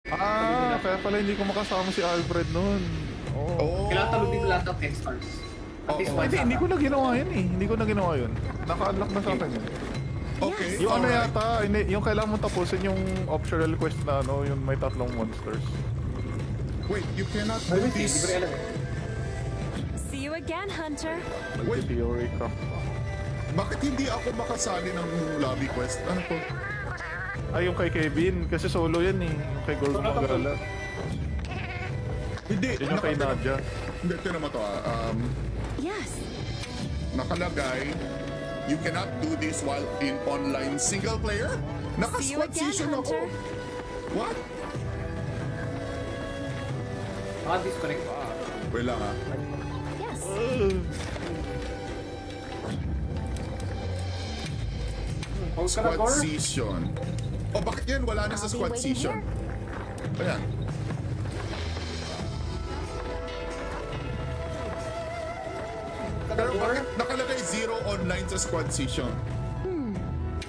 Kaya pala hindi ko makasama si Alfred noon. Oh. Kailangan talubin mo lahat ng 10 stars. At least one Hindi ko na ginawa yun eh. Hindi ko na ginawa yun. Naka-unlock na sa akin yun. Okay. Yung ano yata, yung kailangan mo tapusin yung optional quest na ano, yung may tatlong monsters. Wait, you cannot do Hindi ko this. rin alam eh. See you again, Hunter. Multi-theory craft. Bakit hindi ako makasali ng lobby quest? Ano to? Ay, yung kay Kevin. Kasi solo yan eh. Yung kay Gorgo Magala. Hindi. Yun yung kay Nadia. Hindi, ito naman to Yes. nakalagay, you cannot do this while in online single player? See you Naka-squad again, season ako. Hunter. What? Disconnect pa. Wait lang Yes. Pause ka na, Squad Gor. season. Oh, bakit yan? Wala na sa I'll be squad waiting season. Ayan. Pero bakit nakalagay 0 online sa squad season?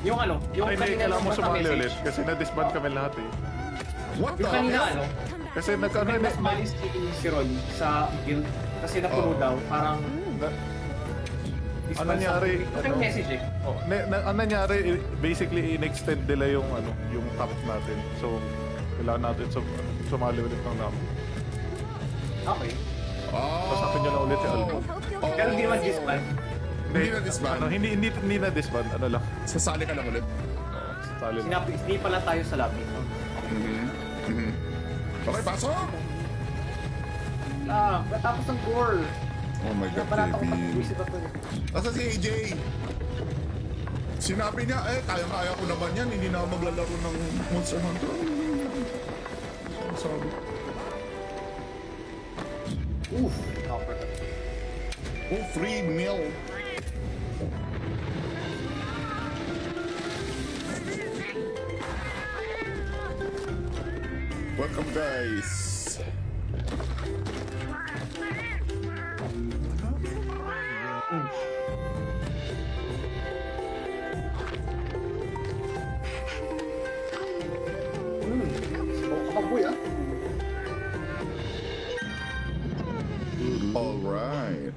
Yung ano, yung Ay, hindi. kanina Kailangan mo nung sumali message. ulit. Kasi na-disband kami lahat eh. What the Yung kanina hell? ano, Kasi nagkano may na... mas mali si Ron sa guild kasi napuno daw, parang Ano nangyari? Ito yung message eh. Oh, ang nangyari, basically, in-extend nila yung, ano, yung top natin. So, kailangan natin sumali ulit ng namin. Okay. Tapos akin nyo na ulit si Almo. I hope you'll Pero hindi naman disband. Hindi na disband. Ano, hindi na disband. Ano lang. Sasali ka lang ulit. Sali lang. Hindi pala tayo sa lobby. No? Okay, pasok! Tapos ng goal. Oh my God, Parang ako baby. pag-visit ako. Asa si AJ? Sinabi niya, kaya ko naman yan. Hindi na ako maglalaro ng Monster Hunter. Sabi. Oof. Copper. Oh, free meal. Welcome, guys. Kapaboy ah. All right.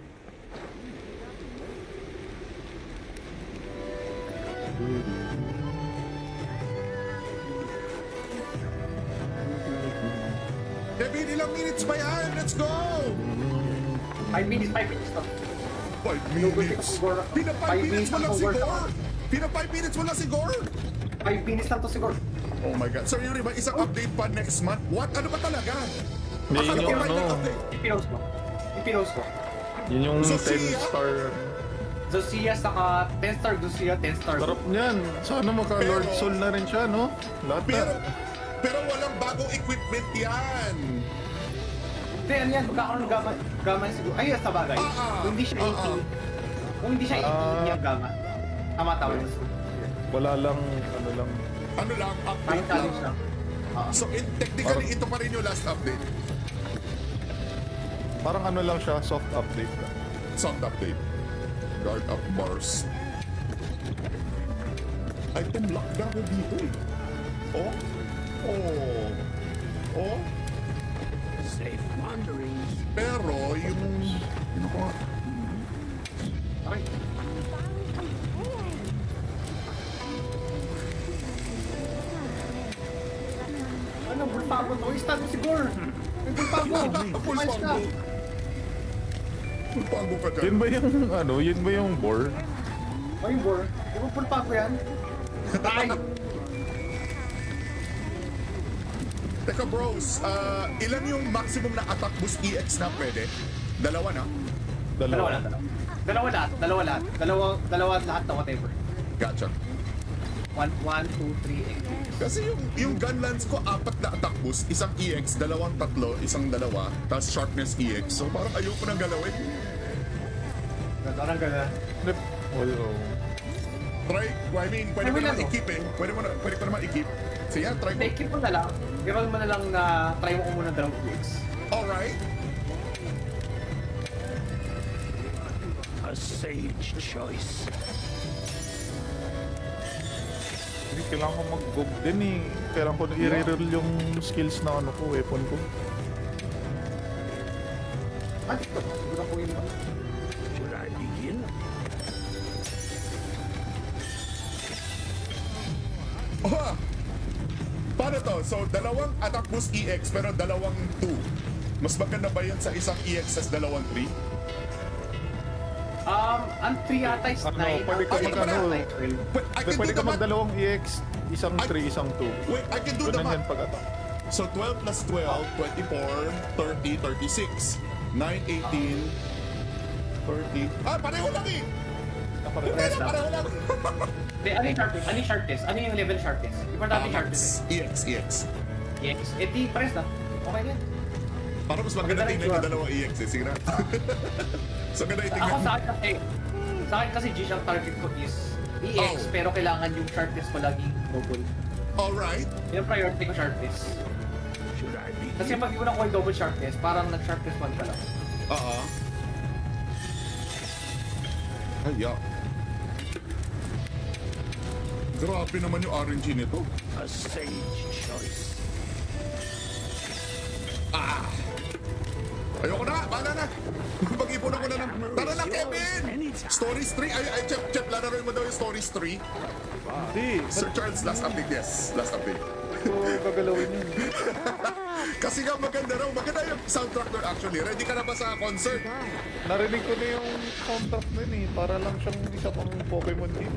Kevin, ilang minutes ba yan? Let's go! 5 minutes to. 5 minutes. Pina 5 minutes mo lang si Gore. Pina 5 minutes mo lang si Gore. 5 minutes lang to siguro. Oh my God. So yun ba, isang update pa next month? What? Ano ba talaga? Hindi, Akala yun ko yung right ano. update. Ipinost ko. Yun yung So, 10 siya? star. Zosia saka 10 star, Zosia 10 star. Sarap niyan. Sana maka-Lord Pero- Soul na rin siya, no? Lahat Pero, na. pero walang bagong equipment yan. Hindi, ano yan, magkakaroon ng gama siguro. Ay, sa bagay. Kung hindi siya 80, kung hindi siya 80, hindi ang gama. Tama. Wala lang, ano lang. Ano lang, Time update challenge lang. lang. So, technically, ito pa rin yung last update. Parang ano lang siya, soft update lang. Sound update. Guard up bars. Item lock na ako dito eh. Oh? Oh? Oh? Safe wanderings. Pero, yung... Ano ko nga? Okay. Ano, bulpago to? Istag mo siguro. May bulpago. Ayos ka. Pulpago ka dyan. Yun ba yung, ano, yun ba yung bore? Ay, bor. Di ba bulpago yan? Tay! Teka bros, ilan yung maximum na attack boost EX na pwede? Dalawa na? Dalawa lahat. Dalawa lahat na whatever. Gotcha. 1, 2, 3, 8. Kasi yung gun lance ko, 4 na attack boost, isang EX, dalawang tatlo, isang dalawa, tapos sharpness EX. So parang ayoko nang galawin. Parang gana. Oh. Try, I mean, pwede Ay, ko wala naman to. i-keep eh. Pwede ko naman i-keep. So yeah, try Hindi, ko. keep mo na lang. I-roll mo na lang na try mo ko muna dalawang weeks. Alright. A sage choice. Kasi kailangan ko mag-gog din eh. Kailangan ko i-reroll yung skills na ano ko, weapon ko. Ah, dito. Siguro ko yun. Should I begin? Oh! Paano to? So, dalawang attack boost EX pero dalawang 2. Mas maganda ba yun sa isang EX sa dalawang 3? Ang 3 yata is 9. Ano, pwede ka Ay, mag ano, But I can pwede do ka the math. magdalawang EX, isang Ay. 3, isang 2. Wait, I can do the Ganun yan math. pag attack. So, 12 plus 12, 24, 30, 36. 9, 18, 30. Ah, pareho lang eh! Hindi na, pareho lang. Hindi, ano yung sharpness? Ano yung sharpness? Ano yung level sharpness? Importante yung sharpness EX, EX. eh. Yes. Eh, di, pares na. Okay na yan. Para mas maganda Maganda tingnan rin yung dalawang EX eh. Sige na. So, ganda yung Ako tingnan. sa akin kasi G-Shock target ko is EX, Oh. pero kailangan yung sharpness ko laging double. Alright. Yung priority ko sharpness. Should I begin? Kasi pag iwan ko yung double sharpness, parang nag-sharpness 1 ka lang. Oo. Ay, yeah. Grabe naman yung RNG nito. A sage choice. Ah! Ayoko na! Bahala na! Mag-ipon ako na ng... Tara na, Kevin! Stories 3? Ay, Chep, lalaroin mo daw yung Stories 3? Hindi, Sir Charles, last update, yes. Last update. so gagalawin yun. Kasi nga maganda raw. Maganda yung soundtrack doon actually. Ready ka na ba sa concert? Narinig ko na yung soundtrack nun eh. Para lang siyang isa pang Pokemon game.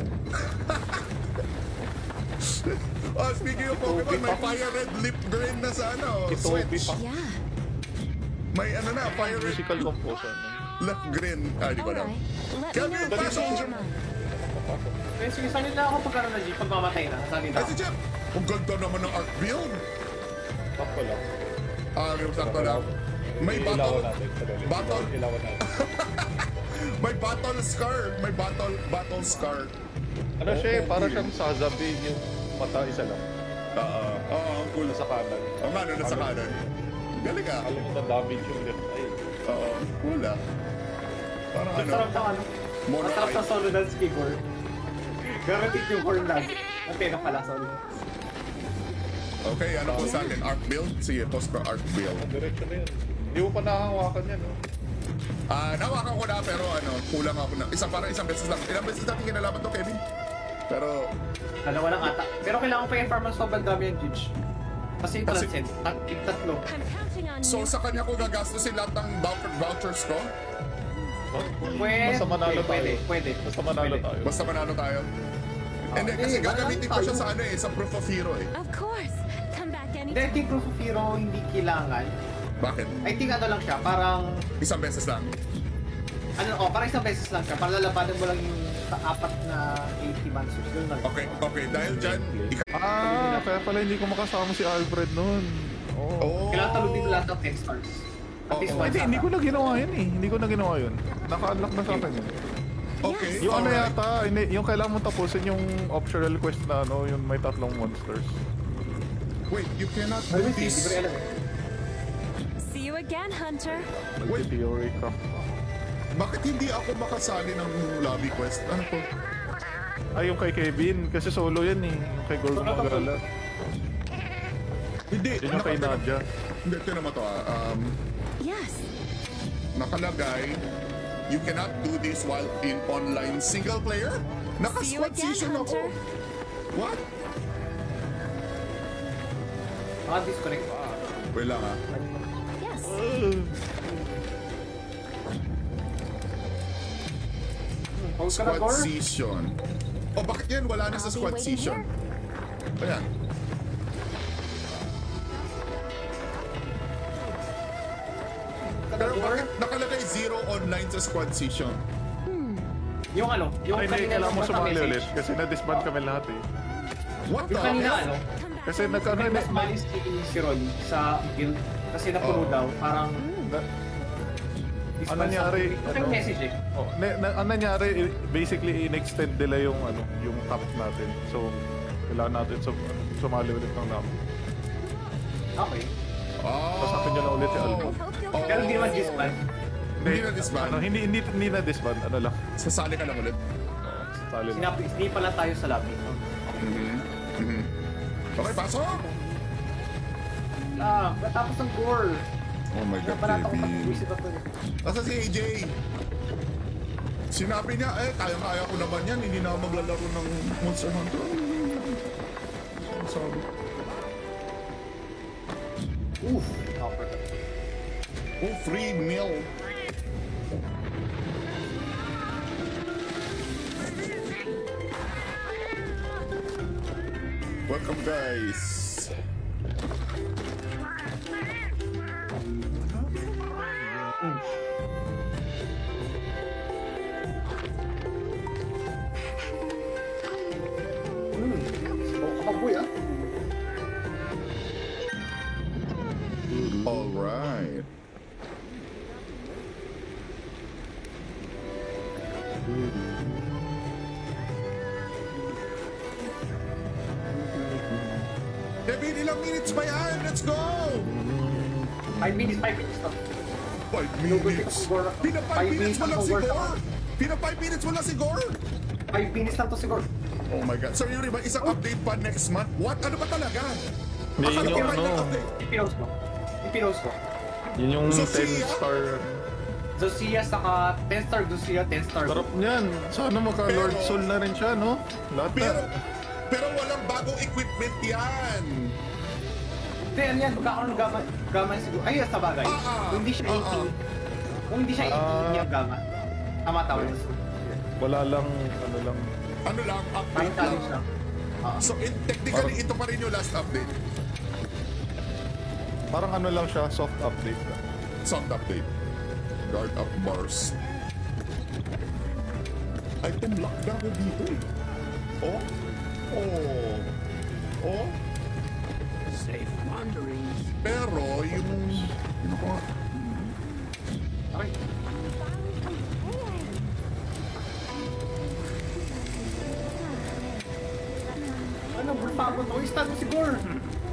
Oh, speaking of Pokemon, may Fire Red Lip Green na sa ano, Itobi Switch. pa. Yeah. May ano na, Fire Red Musical composer. Lip Green. Ah, di ko alam. Alright. Let me Kevin, know if you pasok! change your mind. Kaya sige, sanay na ako pagkaroon na G, pag mamatay na, sanay na Ay, ako. si Jeff! Ang ganda naman ng art build. Sakto lang. Ah, yung sakto lang. May Ilawan battle. natin. Sandali. Battle. Ilawan natin. May battle scar. May battle scar. Ano siya eh, para siyang sasabi yung mata isa lang. Oo, ang cool. Sa kanan. Oo nga, nasa kanan. Galing ah. Alam mo na damage yung left eye. Oo, cool ah. Parang ano, Masarap ng ano? Mono Masarap eye. ng solo dance keyboard. Gamitin yung horn lagi. Ang pena pala, sorry. Okay, ano po sa akin? Art build? Sige, post ko art build. Diretso na yun. Hindi mo pa nakahawakan yan, no? Nawakan ko na pero ano, kulang ako na. Isang beses lang. Ilang beses natin kinalaman to, Kevin? Pero, Dalawa lang ata. Pero kailangan ko pa yung farmers sobrang dami yung Judge. Kasi ito Kasi- lang tatlo. I'm counting on so you. sa kanya ko gagastusin lahat ng vouchers ko? Pwede. Basta manalo tayo. Pwede. Basta manalo Pwede. tayo. Basta manalo tayo. Hindi, kasi eh, gagamitin ko manalo siya tayo. sa ano eh, sa proof of hero eh. Of course. Come back Hindi, I anytime. think proof of hero hindi kailangan. Bakit? I think ano lang siya, parang Isang beses lang. parang isang beses lang siya. Para lalabanan mo lang yung apat na 80 monsters. Ganun lang. Okay. Dahil dyan, Kaya pala hindi ko makasama si Alfred noon. Oo. oh, Kailangan taludin mo lahat ng 10 stars. At least Oo. one Hindi ko na ginawa yun eh. Hindi ko na ginawa yun. Naka-unlock na sa akin yun. okay. Yung ano alright. yata, hindi, yung kailangan mo tapusin yung optional quest na ano, yung may tatlong monsters. Wait, you cannot do Always hindi ko this. rin alam eh. See you again, Hunter. Wait. Theory craft. Bakit hindi ako makasali ng lobby quest? Ano to? Ay, yung kay Kevin. Kasi solo yan eh. Yung kay Gorgo Solo to, Magala. Hindi. Yun yung kay Nadia. Hindi, ito naman to Yes. nakalagay, you cannot do this while in online single player? See you Naka-squad again, season ako. Hunter. What? Disconnect. Wait lang ah. Yes. Post ka na, Squad Gor? season. Oh, bakit yan? Wala na sa I'll be squad waiting season. Ayan. Pero bakit nakalagay zero online sa squad season? Yung ano, yung Ay, hindi, kanina kailangan mo lumabas na sumali message. ulit. Kasi na-disband kami lahat eh. What the Yung kanina hell? ano, Come back. Kasi nagkano may na... mas malis si Ron sa guild. Kasi napuno Oo. daw, parang Ano nangyari? Ito yung message eh. Oh, ang nangyari, basically in-extend nila yung ano, yung top natin. So, kailangan natin sumali ulit ng labo. Okay. Oh. Tapos akin niya na ulit si Albo. I hope you'll Oh. Pero hindi naman disband. Hindi na disband. Ano, hindi na disband, ano lang. Sasali ka lang ulit. Sali lang. Hindi pa lang tayo sa lobby. Mhm. Okay, pasok! Matapos ng gore. Oh my God, Nabalata ko pag Kevin. visit ako. Nasa si AJ? Sinabi niya, kaya-kaya ko naman yan. Hindi na ako maglalaro ng Monster Hunter. Ang sabi. Oof. Upper. Oh, free meal. Welcome, guys. Kapaboy ah. All right. Kevin, ilang minutes pa yan? Let's go! 5 minutes to. 5 minutes. Pina 5 minutes mo lang si Gore. Pina 5 minutes mo lang si Gore. 5 minutes lang to siguro. Oh my God. Sir, yun ba isang update pa next month? What? Ano ba talaga? Hindi, Akala yun ko yung final ano. update. Ipinost ko. Yun yung Zosia? 10-star. Zosia saka 10 star, Zosia 10 star. Sarap niyan. Sana maka-Lord Pero- Soul na rin siya, no? Lahat Pero, na. pero walang bagong equipment yan. Hindi, ano yan, magkakaroon ng gama siguro. Ay, sa bagay. Kung hindi siya 18, kung hindi siya 18 yung gama, tama tawag. Wala lang, ano lang. Ano lang, Fine update lang. challenge lang. So, technically, ito pa rin yung last update. Parang ano lang siya, soft update lang. Soft update. Guard up bars. Ay, tumlock na ako dito eh. Oh? Oh? Oh? Safe wanderings. Pero, yung... Yun ako nga. Okay. Ano, bulpago to? I-stun mo si Gore!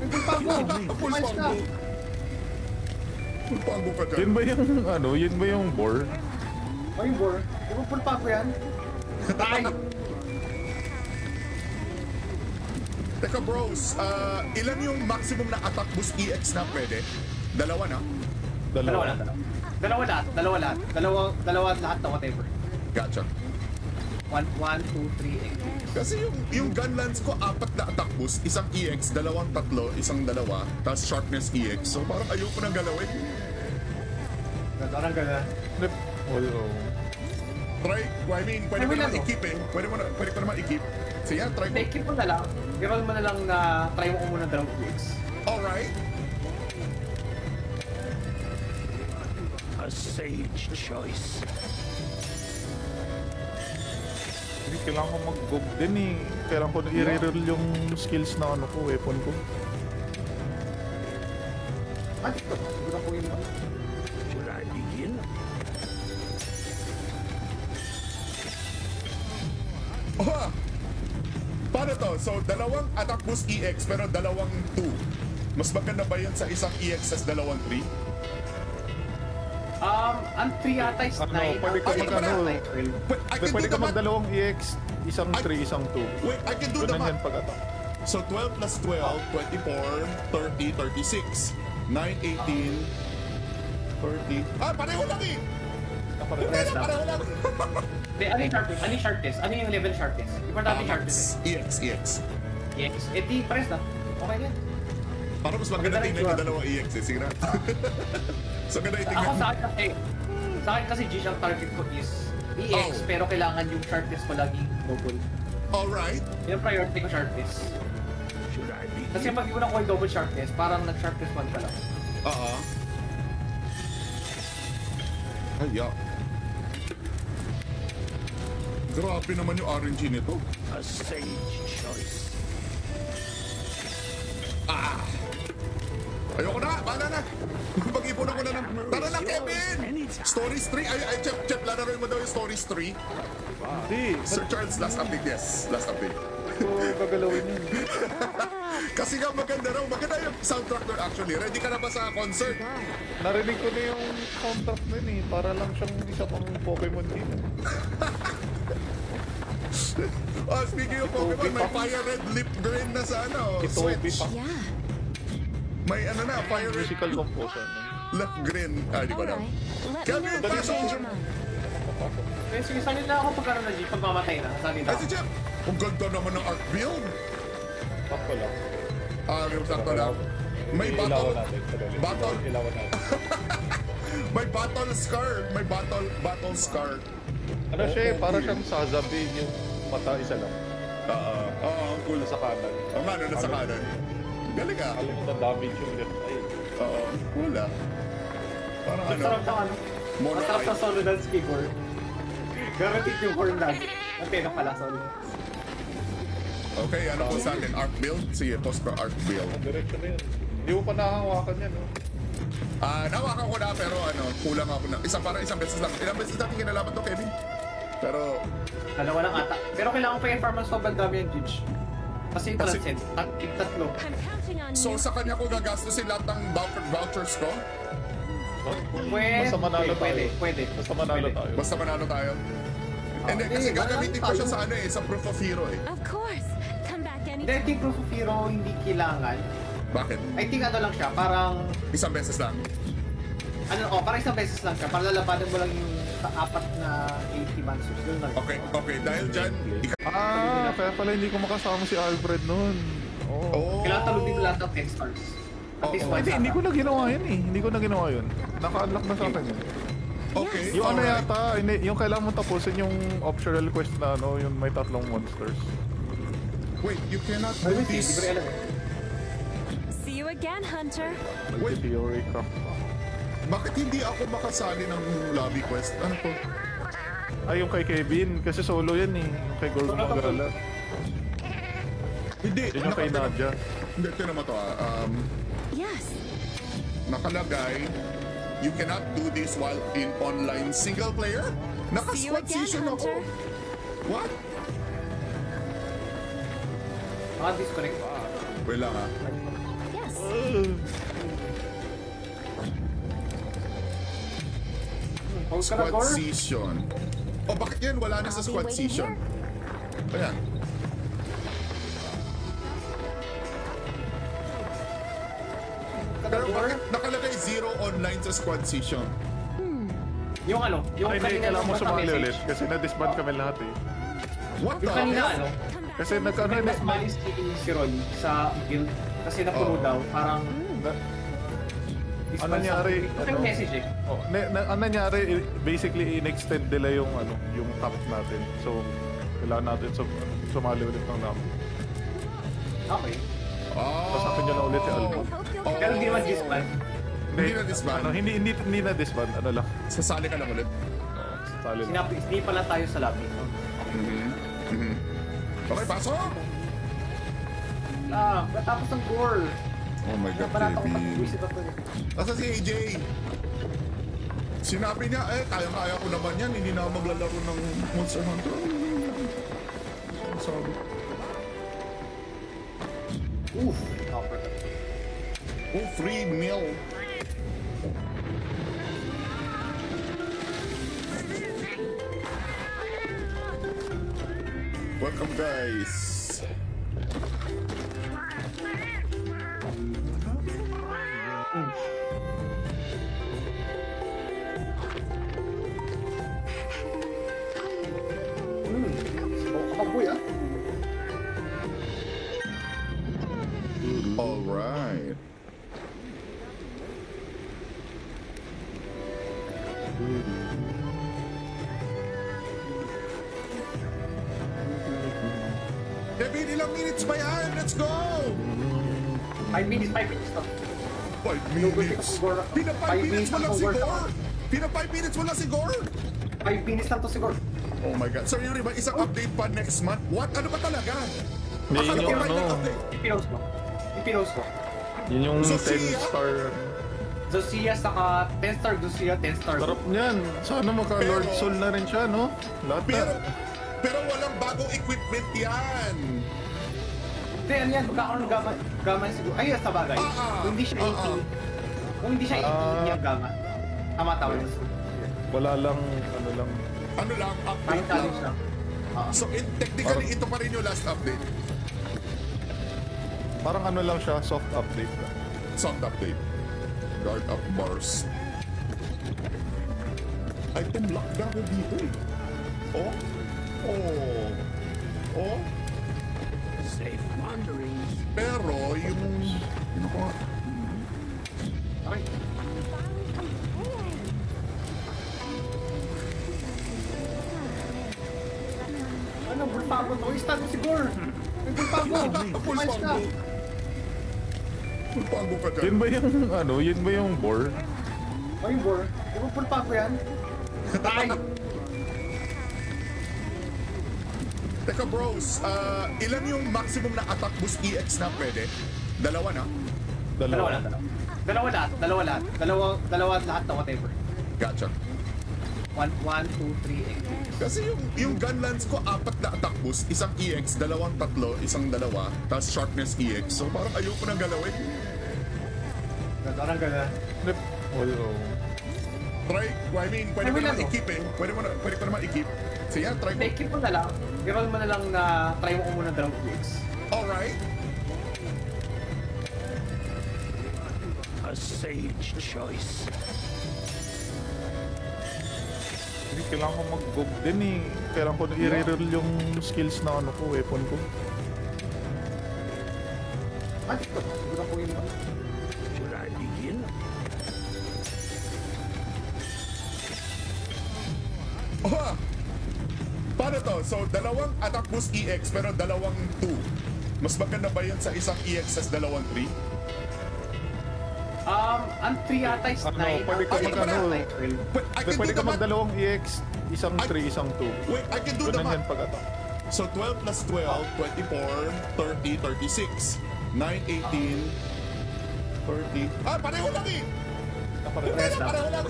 Yung bulpago! Full Umayos ka! pango. Full pango ka dyan. Yun ba yung, ano, yun ba yung bore? Ay, Gore. Di ba bulpago yan? Tay! Teka bros, ilan yung maximum na attack boost EX na pwede? Dalawa na? Dalawa lahat. Dalawa lahat na whatever. Gotcha. 1, 2, 3, 8. Kasi yung gun lance ko, 4 na attack boost, isang EX, dalawang tatlo, isang dalawa, tapos sharpness EX. So parang ayoko nang galawin. Parang gano'n. Oo. Try, I mean, pwede Ay, mo wala, naman no? i-keep eh. Pwede ko naman i-keep. So yan, try Take ko. it mo na lang. I-roll mo na lang na try mo ko muna dalawang weeks. Alright. A sage choice. Hindi, kailangan ko mag-gog din eh. Kailangan ko i-reroll yung skills na ano ko, weapon ko. Ah, dito. Siguro ko yun. Should I begin? Oha! Paano to? So, dalawang attack boost EX pero dalawang 2. Mas maganda ba yun sa isang EX sa dalawang 3? Ang 3 yata is 9. Ano, pwede ka Ay, mag-ano. I can Pwede do ka the math. magdalawang EX, isang Ay. 3, isang 2. Wait, I can do the Ganun yan math. pag-attack. So, 12 plus 12, 24, 30, 36. 9, 18, 30. Ah, pareho lang eh! Hindi na, pareho lang. Hindi, ano yung sharpness? Ano yung sharpness? Ano yung level sharpness? Importante yung sharpness. EX. Yes. Eh di, pares na. Okay na. Para mas maganda Maganda rin tingnan yung siya. dalawang EX eh. Sige na. So, ganda yung Ako tingnan. sa akin kasi G ang target ko is EX, Oh. pero kailangan yung sharpness ko laging double. Alright. Yung priority ko sharpness. Should I Kasi begin? pag iwan ko yung double sharpness, parang nag-sharpness 1 ka lang. Oo. Ay, yeah. Grabe naman yung RNG nito. A sage choice. Ayoko na, bahala na. Pag-ipon ako na ng... Tara na, Kevin! Stories 3? Ay, Chep, lalaroin mo daw yung Stories 3. Hindi, Sir Charles, last update, yes. Last update. ito gagalawin yun. Kasi nga maganda raw, maganda yung soundtrack doon actually. Ready ka na ba sa concert? Narinig ko na yung soundtrack nun eh. Para lang siyang isa pang Pokemon game. Speaking of Pokemon, may Fire Red Lip Green na sa ano, Itobi Switch. pa. Yeah. May ano na, Fire Red Musical composer. Lip Green. Di ko alam. Alright. Let me Kevin, know if you pasok! change your mind. Eh, sige, sanay na ako pagkaroon ng G, pag mamatay na, sanay na Ay, ako. si Jeff! Ang ganda naman ng art build. Sakto lang. Yung sakto lang. May Ilawan battle. natin. Battle. Ilawan natin. May battle scar. May battle scar. Ano siya eh, para siyang sasabin yung mata isa lang. Oo, cool. Sa kanan. Oo nga, no, nasa kanan. Galing ah. Alam mo na damage yung left eye. Oo, cool ah. Parang ano, Masarap ng ano? Mono Masarap eye. ng solo dance keyboard. Guaranteed yung horn lang. Antena pala, sorry. Okay, ano po sa atin? Art build? Sige, post ko art build. Ang direksyon na yun. Hindi mo pa nakahawakan yan, no? Nawakan ko na pero ano, kulang ako na. Isang beses lang. Ilang beses natin kinalaban to, Kevin? Pero, Dalawa lang ata. Pero kailangan pa i-farm ang sobrang dami yung Gidge. Kasi yung Kasi- transcend. At yung tatlo. I'm counting on so you. sa kanya ko gagastusin lahat ng vouchers ko? Pwede. Basta manalo tayo. Pwede. Basta manalo Pwede. tayo. Basta manalo tayo. And then, kasi gagamitin ko siya sa ano eh, sa proof of hero eh. Of course. Come back Hindi, I anytime. think Proof of Hero hindi kailangan. Bakit? I think ano lang siya, parang... Isang beses lang. Parang isang beses lang siya. Para lalabanan mo lang yung apat na 80 monsters. Yun lang. Okay. Dahil dyan, Kaya pala hindi ko makasama si Alfred noon. Oh. Kailangan talubin mo lahat ng 10 stars. At least one Hindi ko sana. na ginawa yun eh. Hindi ko na ginawa yun. Naka-unlock na sa akin yun. okay. Yung ano alright. yata, yung kailangan mo tapusin yung optional quest na ano, yung may tatlong monsters. Wait, you cannot do Ay, hindi ko this. rin alam eh. See you again, Hunter. Wait. Multi-theory craft. Bakit hindi ako makasali ng lobby quest? Ano to? Ay, yung kay Kevin. Kasi solo yan eh. Yung kay Gorgo Magala. Hindi. Yun yung kay Nadia. Hindi, ito naman to Yes. Nakalagay, you cannot do this while in online single player? See you Naka-squad again, season ako. Hunter. What? Disconnect pa. Wait lang ah. Yes. Pause ka na, Squad Gor. season. Oh, bakit yan? Wala na sa I'll be squad waiting season. Ayan. Pero bakit nakalagay 0 online sa squad season? Yung ano, yung Ay, hindi. kanina Kailangan mo nung sumali message. ulit. Kasi na-disband kami lahat eh. What the Yung kanina hell? ano, Come back. Kasi nagkano may na... mas mali si Roy sa guild. Kasi napuno Oo. daw, parang... Ano nangyari? Ito yung message eh. Oh, ang nangyari, basically, in-extend nila yung, ano, yung top natin. So, kailangan natin sumali ulit ng namin. Okay. Tapos akin nyo na ulit si I Albo. hope you'll Oh. Pero hindi naman disband. Hindi na disband. Ano, hindi na disband. Ano lang. Sasali ka lang ulit. Sali lang. Hindi pala tayo sa lobby. No? Okay, pasok! Tapos ng goal. Oh my God, Parang ako baby. pag-visit ako. Asa si AJ? Sinabi niya, kaya ko naman yan. Hindi na ako maglalaro ng Monster Hunter. Sabi. Oof. Oh, free meal. Welcome, guys. Kapaboy ah. All right. Kevin, ilang minutes ba yan? Let's go! 5 minutes to. 5 minutes. Pina 5 minutes mo lang si Gore. Pina 5 minutes mo lang si Gore. 5 minutes lang to siguro. Oh my God. So yun ba, isang update pa next month? What? Ano ba talaga? Hindi, Akala yun ko yung right ano. update. Ipinost ko. Yun yung So, 10 siya? star. Zosia saka 10 star, Zosia 10 star. Sarap niyan. Sana maka-Lord Pero- Soul na rin siya, no? Lahat Pero, na. pero walang bagong equipment yan. Hindi, ano yan, magkakaroon ng gama siguro. Ay, sa bagay. Kung hindi siya 80, kung hindi siya 80 yung gama. Tama. Wala lang, ano lang. Ano lang, Parang update lang. challenge lang. So, technically, ito pa rin yung last update. Parang ano lang siya, soft update. Sound update. Guard up bars. Item lock gago dito eh. Oh. Oh. Oh. Safe wanderings. Pero yung... Ano ko? Okay. Ano, bulpago to? Stun mo si Gore! May bulpago! Ayos na! Pulpago ka dyan. Yun ba yung ano, yun ba yung bore? O yung Gore? Di ba bulpago yan? Tay! Teka bros, ilan yung maximum na attack boost EX na pwede? Dalawa na? Dalawa lahat. Dalawa lahat na whatever. Gotcha. 1, 2, 3, 8. Kasi yung gun lance ko, 4 na attack boost, isang EX, dalawang tatlo, isang dalawa, tapos sharpness EX. So parang ayoko nang galawin. Parang gana. Oh. Try, I mean, pwede Ay, ko wala naman to. i-keep eh. Pwede ko naman i-keep. So yeah, try Hindi, mo. keep mo na lang. I-roll mo na lang na try mo ko muna dalawang weeks. Alright. A sage choice. Hindi, kailangan ko mag-gog din eh. Kailangan ko na i-reroll yung skills na ano ko, weapon ko. Ah, dito. Siguro ko yun. Should I begin? Oh! Paano to? So, dalawang attack boost EX pero dalawang 2. Mas maganda ba yun sa isang EX as dalawang 3? Ang 3 yata is 9. Ano, pwede ka Ay, mag ito ano. pala. But I can Pwede do ka the mag math. dalawang EX, isang 3, isang 2. Wait, I can do the Ganun yan math. pag attack. So, 12 plus 12, 24, 30, 36. 9, 18, 30. Ah, pareho lang eh! Hindi Pares na, lang. pareho lang.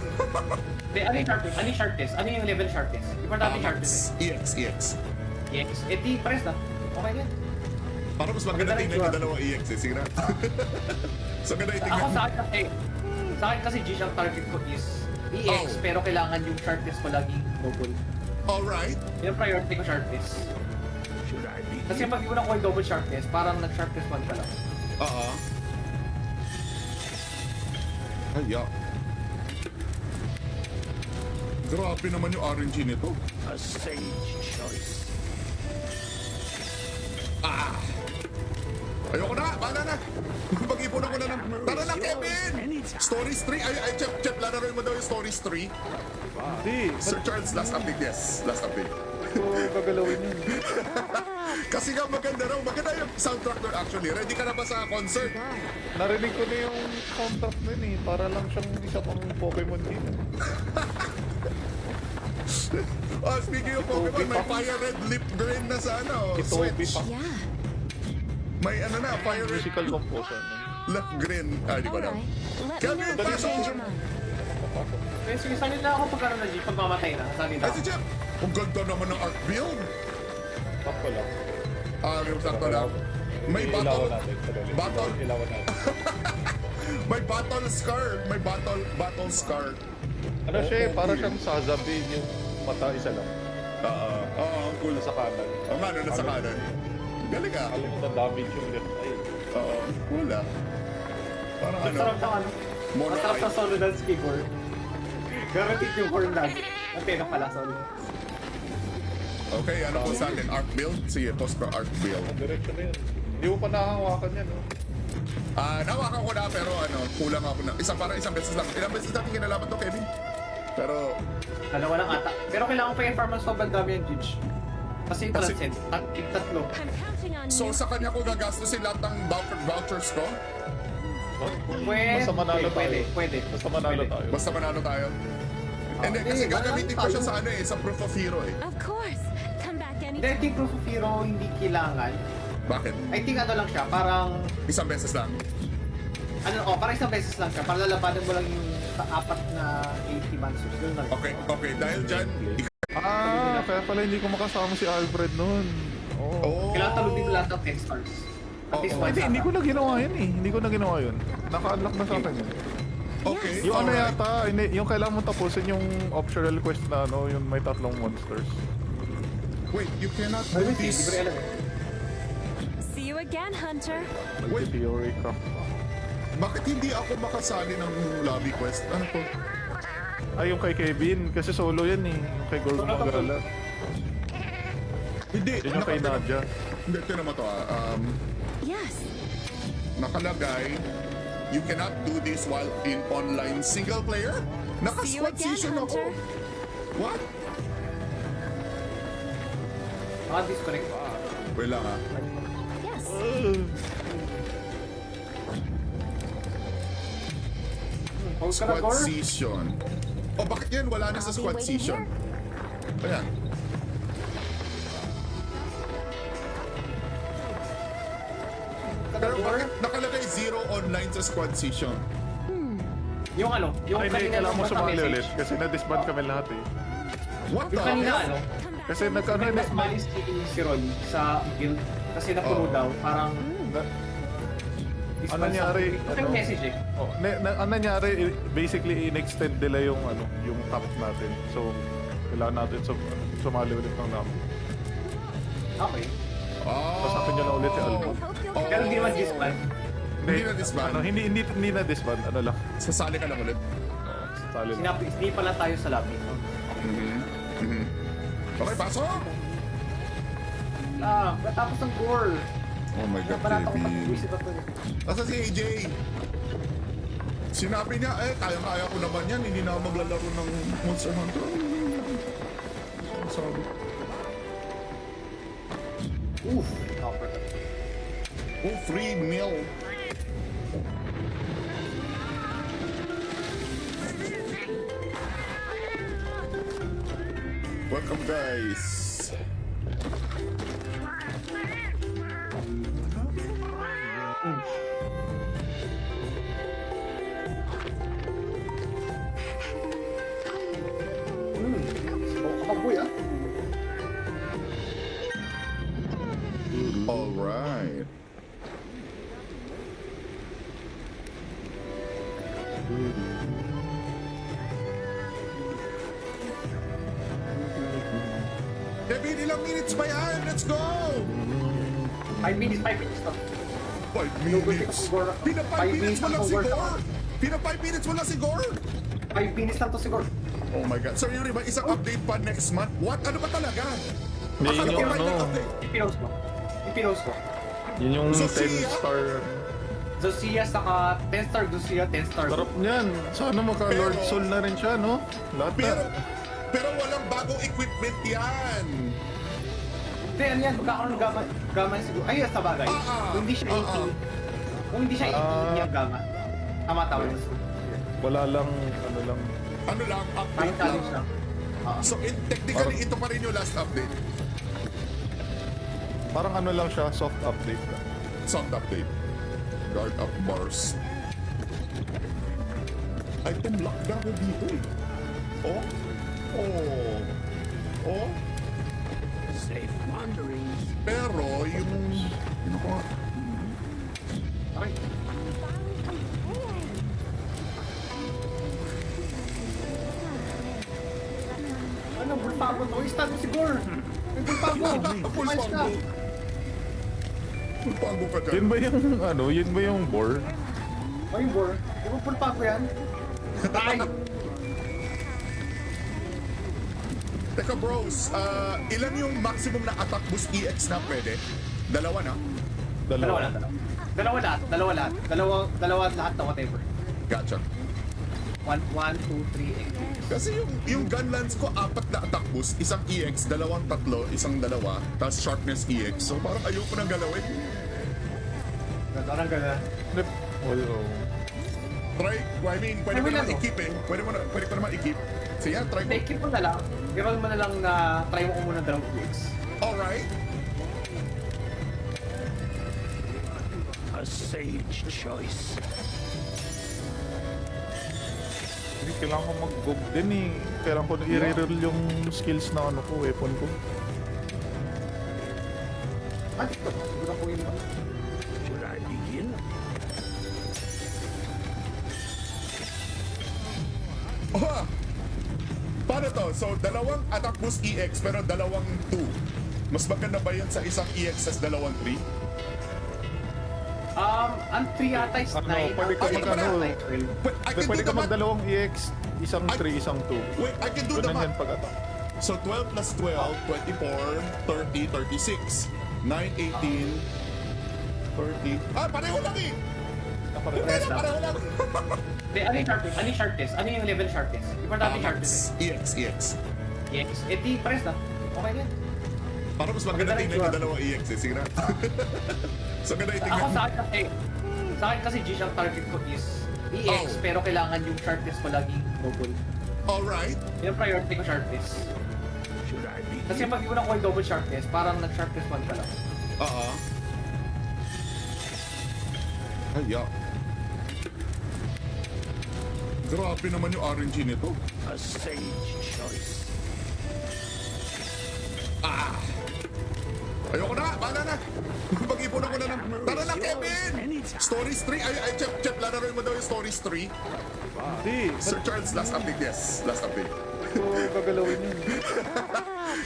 Hindi, ano yung sharpness? Ano yung sharpness? Ano yung level sharpness? Importante yung sharpness EX, EX. eh. Yes. Eh, di, pares na. Okay na. Para mas maganda Maganda tingnan rin yung dalawang EX eh. Sige na. So, ganda yung Ako tingnan. sa akin kasi G, ang target ko is EX, Oh. pero kailangan yung sharpness ko laging double. Alright. Yung priority ko sharpness. Should I Kasi begin? pag iwan ko yung double sharpness, parang nag-sharpness 1 ka lang. Oo. Ay, yeah. Grabe naman yung RNG nito. A sage choice. Ayoko na, bahala na. Mag-ipon ako na ng... Tara na, Kevin! Stories 3? Ay, Chep, lalaroin mo daw yung Stories 3. Hindi, Sir Charles, last update, yes. Last update. ba't ko gagalawin yun? Kasi nga maganda raw. Maganda yung soundtrack doon actually. Ready ka na ba sa concert? Narinig ko na yung soundtrack nun eh. Para lang siyang isa pang Pokemon game. Oh, speaking of Pokemon, may Fire Red Lip Green na sa ano, Itobi Switch. pa. Yeah. May ano na, Fire Red Musical composer. Lip Green. Ah, di ko alam. Alright. Let me Kevin, know if you pasok! change your mind. Kaya sige, sanit na ako pagkaroon na G, pag mamatay na, sanit na Ay, ako. si Jeff! Ang ganda naman ng art build. Sakto lang. Ah, yung sakto lang. May Ilawan battle. natin. Battle. Ilawan natin. May battle scar. May battle scar. Ano siya eh, para siyang Sazabin yung mata isa lang. Oo, ang cool. Sa kanan. Oo nga, no, nasa kanan. Galing ah. Alam mo na damage yung left eye. Oo, cool ah. Parang Ang ano, sarap ng ano, mono ang sarap eye. ng solo dance keyboard. Gamitin yung horn lagi. Ang pena pala, sorry. Okay, ano po sa akin? Art build? Sige, post ko art build. Ang direksyon na yun. Hindi mo pa nakahawakan yan, no? Nawakan ko na pero ano, kulang ako na. Isang beses lang. Ilang beses natin kinalaman to, Kevin? Pero, Dalawa lang ata. Pero kailangan ko pa yung farmers sobrang dami yung Gidge. Kasi yung Kasi- transcend, tatlo. I'm counting on so you. sa kanya ko gagastusin lahat ng vouchers ko? Pwede, Basta manalo tayo. pwede. Basta manalo Pwede. tayo. Basta manalo tayo. Hindi, kasi eh, gagamitin ko siya tayo. sa ano eh, sa proof of hero eh. Of course. Come back Hindi, I anytime. think Proof of Hero hindi kailangan. Bakit? I think ano lang siya, parang, Isang beses lang. parang isang beses lang siya. Para lalabanan mo lang yung apat na 80 monsters. Ganun lang. Okay, okay. Dahil dyan, Kaya pala hindi ko makasama si Alfred noon. Oh. Kailangan talubin mo lahat ng 10 stars. At least Oo. once Hindi ko ata. na ginawa yun eh. Hindi ko na ginawa yun. Naka-unlock na sa akin yun. okay. Yung ano alright. yata, yung kailangan mo tapusin yung optional quest na ano, yung may tatlong monsters. Wait, you cannot do Ay, hindi this. ko rin alam eh. See you again, Hunter. Wait, Theory ka. bakit hindi ako makasali ng lobby quest? Ano to? Ay, yung kay Kevin. Kasi solo yan eh. Yung kay Gorgon Magala. Hindi. Yun yung kay Nadia. Hindi, ito naman to Yes. nakalagay, you cannot do this while in online single player? See you Naka-squad again, season ako. Hunter. What? Disconnect pa. Wait lang Yes. Pause ka na, Squad Gor. season. Oh, bakit yan? Wala na sa I'll be squad waiting season. Ayan. Pero bakit nakalagay 0 online sa squad season? Yung ano, yung Ay, hindi. kanina Kailangan mo nung sumali message. ulit. Kasi na-disband kami lahat eh. What the Yung kanina hell? ano, Come back. Kasi nagkano may na... mas mali si Ron sa guild kasi napuno Oo. daw, parang Ano nangyari? Ito yung message eh. Oh, ang nangyari, basically, in-extend nila yung, yung top natin. So, kailangan natin sumali ulit ng namin. Okay. Oh. Tapos akin nyo lang ulit si Albo. I hope you'll Oh. Pero hindi naman disband. Hindi na disband. Hindi na disband. Ano lang. Sasali ka lang ulit. Sali lang. Hindi pala tayo sa lobby. Okay, pasok! Tapos ng goal. Oh my God, Parang ako baby. pag-visit ako. Asa si AJ? Sinabi niya, kaya ko naman yan. Hindi na ako maglalaro ng Monster Hunter. Sabi. Oof. Copper. Oh, free meal. Welcome, guys. Kapaboy ah. All right. Kevin, ilang minutes ba yan? Let's go! 5 minutes to. 5 minutes. Pina 5 minutes mo lang si Gore. Pina 5 minutes mo lang si Gore. 5 minutes lang to siguro. Oh my God. So yun ba, isang update pa next month? What? Ano ba talaga? Hindi, Akala yun ko yung final ano. update. Ipinost ko. Yun yung So, 10 siya? star. Zosia saka 10 star, Zosia 10 star. Sarap niyan. Sana maka-Lord Pero- Soul na rin siya, no? Lahat Pero, na. pero walang bagong equipment yan. Hindi, ano yan, magkakaroon ng gama siguro. Ay, sa bagay. Kung hindi siya 18, kung hindi siya 18 yung gama, tama-tama. Wala lang, ano lang. Ano lang, Parang update lang. challenge lang. So technically, ito pa rin yung last update. Parang ano lang siya, soft update lang. Sound update. Guard up bars. Item lock na ako dito eh. Oh? Oh? Oh? Safe wanderings. Pero yung... Ano ko? Okay. Ano, bulpago to? Stun mo siguro. May bulpago. Ayos ka. Pulpago ka dyan. Yun ba yung, ano, yun ba yung bore? Ay, bor. Di ba bulpago yan? Ay! Teka bros, ilan yung maximum na attack boost EX na pwede? Dalawa na? Dalawa lahat. Dalawa lahat na whatever. Gotcha. 1, 2, 3, 8. Kasi yung gun lance ko, 4 na attack boost, isang EX, dalawang tatlo, isang dalawa, tapos sharpness EX. So parang ayoko nang galawin. Parang gana. Oh. Try, I mean, pwede Ay, ko wala naman to. i-keep eh. Pwede ko naman i-keep. So yeah, try Hindi, ko. keep mo na lang. I-roll mo na lang na try mo ko muna dalawang weeks. Alright. A sage choice. Hindi, kailangan ko mag-gog din eh. Kailangan ko i-reroll yung skills na ano ko, weapon ko. Ah, dito. Siguro ko yun. Should I begin? Oh! Paano to? So, dalawang attack boost EX pero dalawang 2. Mas maganda ba yan sa isang EXS dalawang 3? Ang 3 yata is 9. Pwede ka Ay, mag-ano. But I can Pwede do ka the math. magdalawang EX, isang 3, isang 2. Wait, I can do the Ganun yan math. pag-attack. So 12 plus 12, 24, 30, 36. 9, 18, 30. Ah, pareho lang eh! Hindi Pares na, lang. pareho lang. Hindi, ano yung sharpness? Ano yung sharpness? Ano yung level sharpness? Importante yung sharpness EX, EX. eh. Yes. Pares na. Okay na yan. Para mas maganda Maganda tingnan rin yung dalawang EX eh. Sige na. So ganda yung Ako tingnan. sa akin kasi G-Shock target ko is EX, Oh. pero kailangan yung sharpness ko laging double. Alright. Yung priority ko sharpness. Should I begin? Kasi pag iwan ko yung double sharpness, parang nag-sharpness 1 ka lang. Oo. Ay, yeah. Grabe naman yung RNG nito. A sage choice. Ayoko na, bahala na. Mag-ipon ako na ng... Tara na, Kevin! Stories 3? Ay, Chep, lalaroin mo daw yung Stories 3. Hindi. Sir Charles, last update, yes. Last update. So, gagalawin yun.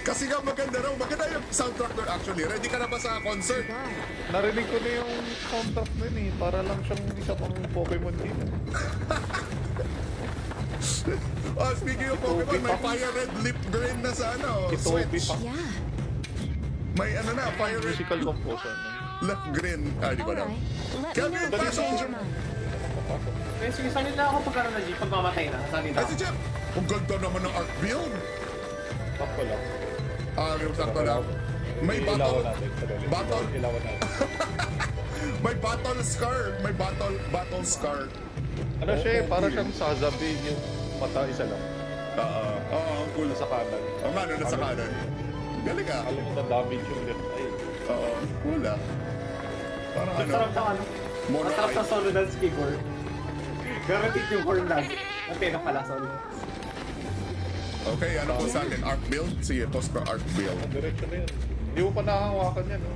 Kasi nga maganda raw. Maganda yung soundtrack doon actually. Ready ka na ba sa concert? Narinig ko na yung soundtrack nun eh. Para lang siyang isa pang Pokemon game. Oh, speaking of Pokemon, may Fire Red Lip Green na sa ano, Itobi Switch. pa. Yeah. May ano na, Fire Red Musical composer. Lip Green. Ah, di All ko alam. right. Let Kevin, me know if you pasok! change your mind. Kaya sige, sanay na ako pagkaroon na G, pag mamatay na, sanay na Ay, ako. si Chep! Ang ganda naman ng art build. Sakto lang. Ah, yung sakto lang. May battle. Battle. Ilawan natin. May battle scar. May battle scar. Ano siya eh, para siyang sasabihin yung mata isa lang. Oo, ang cool. Sa kanan. Oo nga, nasa kanan. Galing ah. Alam mo na damage yung left eye. Oo, cool ah. Parang ano, Masarap ng ano? Mono Masarap eye. ng solo dance keyboard. Gamitin yung horn lagi. Ang pena pala, sorry. Okay, ano po sa akin? Art build? Sige, post ko art build. Diretso na yun. Hindi mo pa nakahawakan yan, no?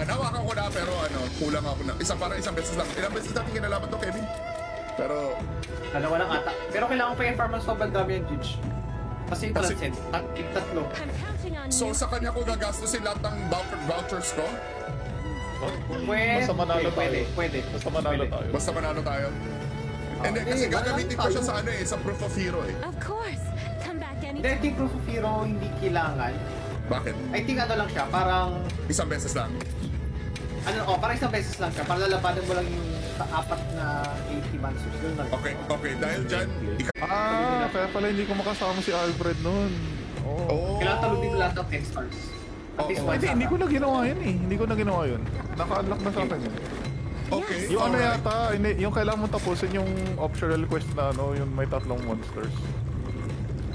Nawakan ko na pero ano, kulang ako na. Isang beses lang. Ilang beses natin kinalaman to, Kevin? Pero, Dalawa lang ata. Pero kailangan pa yung farmers sobrang dami yung Judge. Kasi ito lang Kasi- set. Tatlo. I'm counting on so you. sa kanya ko gagastusin lahat ng vouchers ko? Pwede. Basta manalo tayo. Pwede. Basta manalo Pwede. tayo. Basta manalo tayo. Hindi, kasi eh, gagamitin ko manalo siya tayo. sa ano eh, sa proof of hero eh. Of course. Come back Hindi, I anytime. think Proof of Hero hindi kailangan. Bakit? I think ano lang siya, parang... Isang beses lang. Parang isang beses lang siya. Para lalabanan mo lang yung apat na 80 monsters. Ganun lang. Okay. Dahil dyan, Kaya pala hindi ko makasama si Alfred noon. Oh. Kailangan talugin mo lahat ng 10 stars. At least Oo. one Hindi ko na ginawa yun eh. Hindi ko na ginawa yun. Naka-unlock na sa akin yun. okay. Yung ano alright. yata, hindi, yung kailangan mo tapusin yung optional quest na ano, yung may tatlong monsters.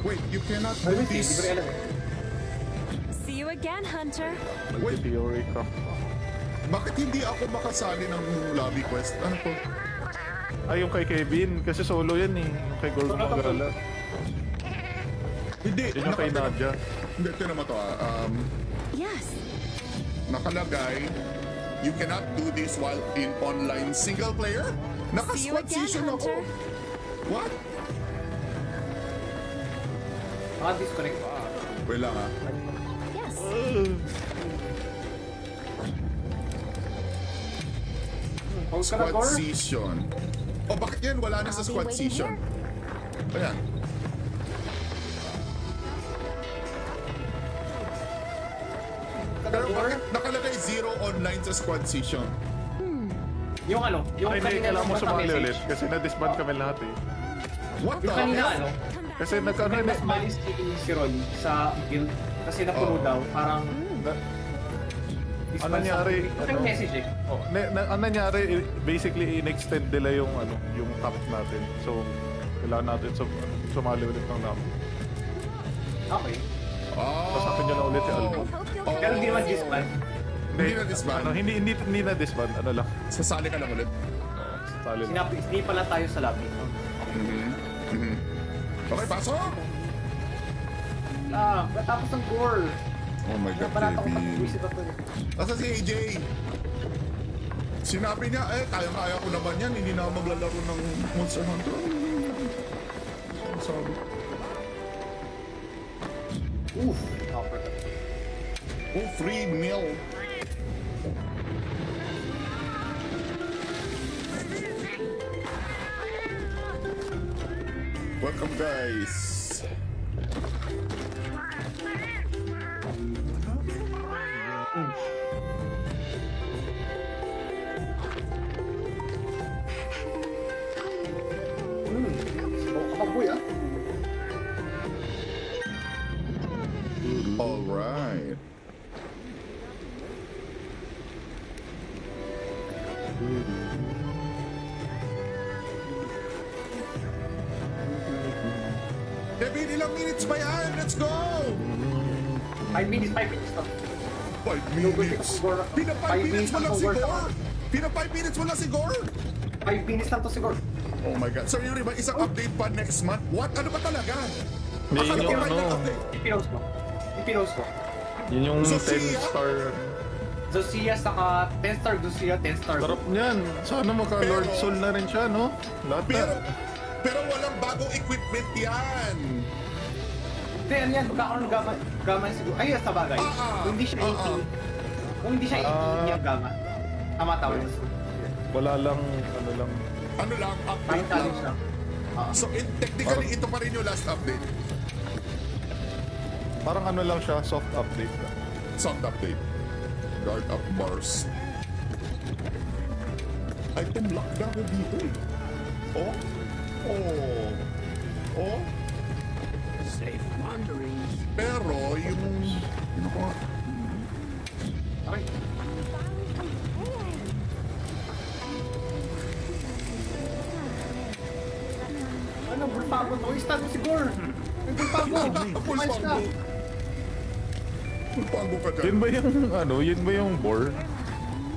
Wait, you cannot do Always hindi ko this. rin alam eh. See you again, Hunter. Wait. Theory craft. Bakit hindi ako makasali ng lobby quest? Ano to? Ay, yung kay Kevin. Kasi solo yan eh. Yung kay Gorgo Solo to, Magala. Hindi. Yun yung kay Nadia. Hindi, ito naman to Yes. nakalagay, you cannot do this while in online single player? See you Naka-squad again, season ako. Hunter. What? Disconnect. Wait lang ah. Yes. Post ka na, Squad Gor? season. Oh, bakit yan? Wala na sa I'll be squad waiting season. Ayan. Pero bakit nakalagay 0 online sa squad season? Yung ano, yung Ay, hindi, kanina kailangan mo lumabas na sumali message. ulit. Kasi na-disband kami lahat eh. What the Yung kanina hell? ano, Come back. Kasi nagkano may na... mas malis si Ron sa guild. Kasi napuno Oo. daw, parang... Ano nangyari? Ito yung message eh. Oh, ang nangyari, basically in-extend nila yung ano, yung top natin. So, kailangan natin sumali ulit ng labo. Okay. Oh. Sasapin niya na ulit si Albo. I hope you'll Oh. Pero hindi naman disband. Hindi na disband. Ano, hindi na disband, ano lang. Sasali ka lang ulit. Sali lang. Hindi pala tayo sa lobby. Okay, pasok! Matapos ng gore. Oh my God, Nabalata ko Kevin. pag-isip ako. Nasa si AJ? Sinabi niya, kaya ko naman yan. Hindi na ako maglalaro ng Monster Hunter. Sabi. Oof. Oh, free meal. Welcome, guys. Kapaboy ah. All right. Kevin, ilang minutes pa yan? Let's go! 5 minutes to. 5 minutes. Pina 5 minutes mo lang si Gore. Pina 5 minutes mo lang si Gore. 5 minutes lang to siguro. Oh my God. Sir Yuri ba, isang update pa next month? What? Ano ba talaga? Hindi, Akala yun ko yung may ano. update. Ipinost ko. Ipinost ko. Yun yung Zosia? 10 star. Zosia saka 10 star Zosia, 10 star. Sarap niyan. Sana maka-Lord Pero- Soul na rin siya, no? Lahat na. Pero walang bagong equipment yan. Hindi, ano yan, magkakaroon ng gama siguro. Ay, sa bagay. Kung hindi siya 18, kung hindi siya 18 yung gama, tama-tama yun. Wala lang, ano lang. Ano lang, Fine update challenge lang. lang. So, technically, ito pa rin yung last update. Parang ano lang siya, soft update lang. Sound update. Guard up bars. Ay, tumlock na ako dito eh. Oh? Oh? Oh? Safe wanderings. Pero, yung... Yun ako nga. Okay. Ano, bulpago to? Istad mo siguro. Yung bulpago. Kumalis ka. Pulpago ka Yun dyan. ba yung, ano, yun ba yung bore?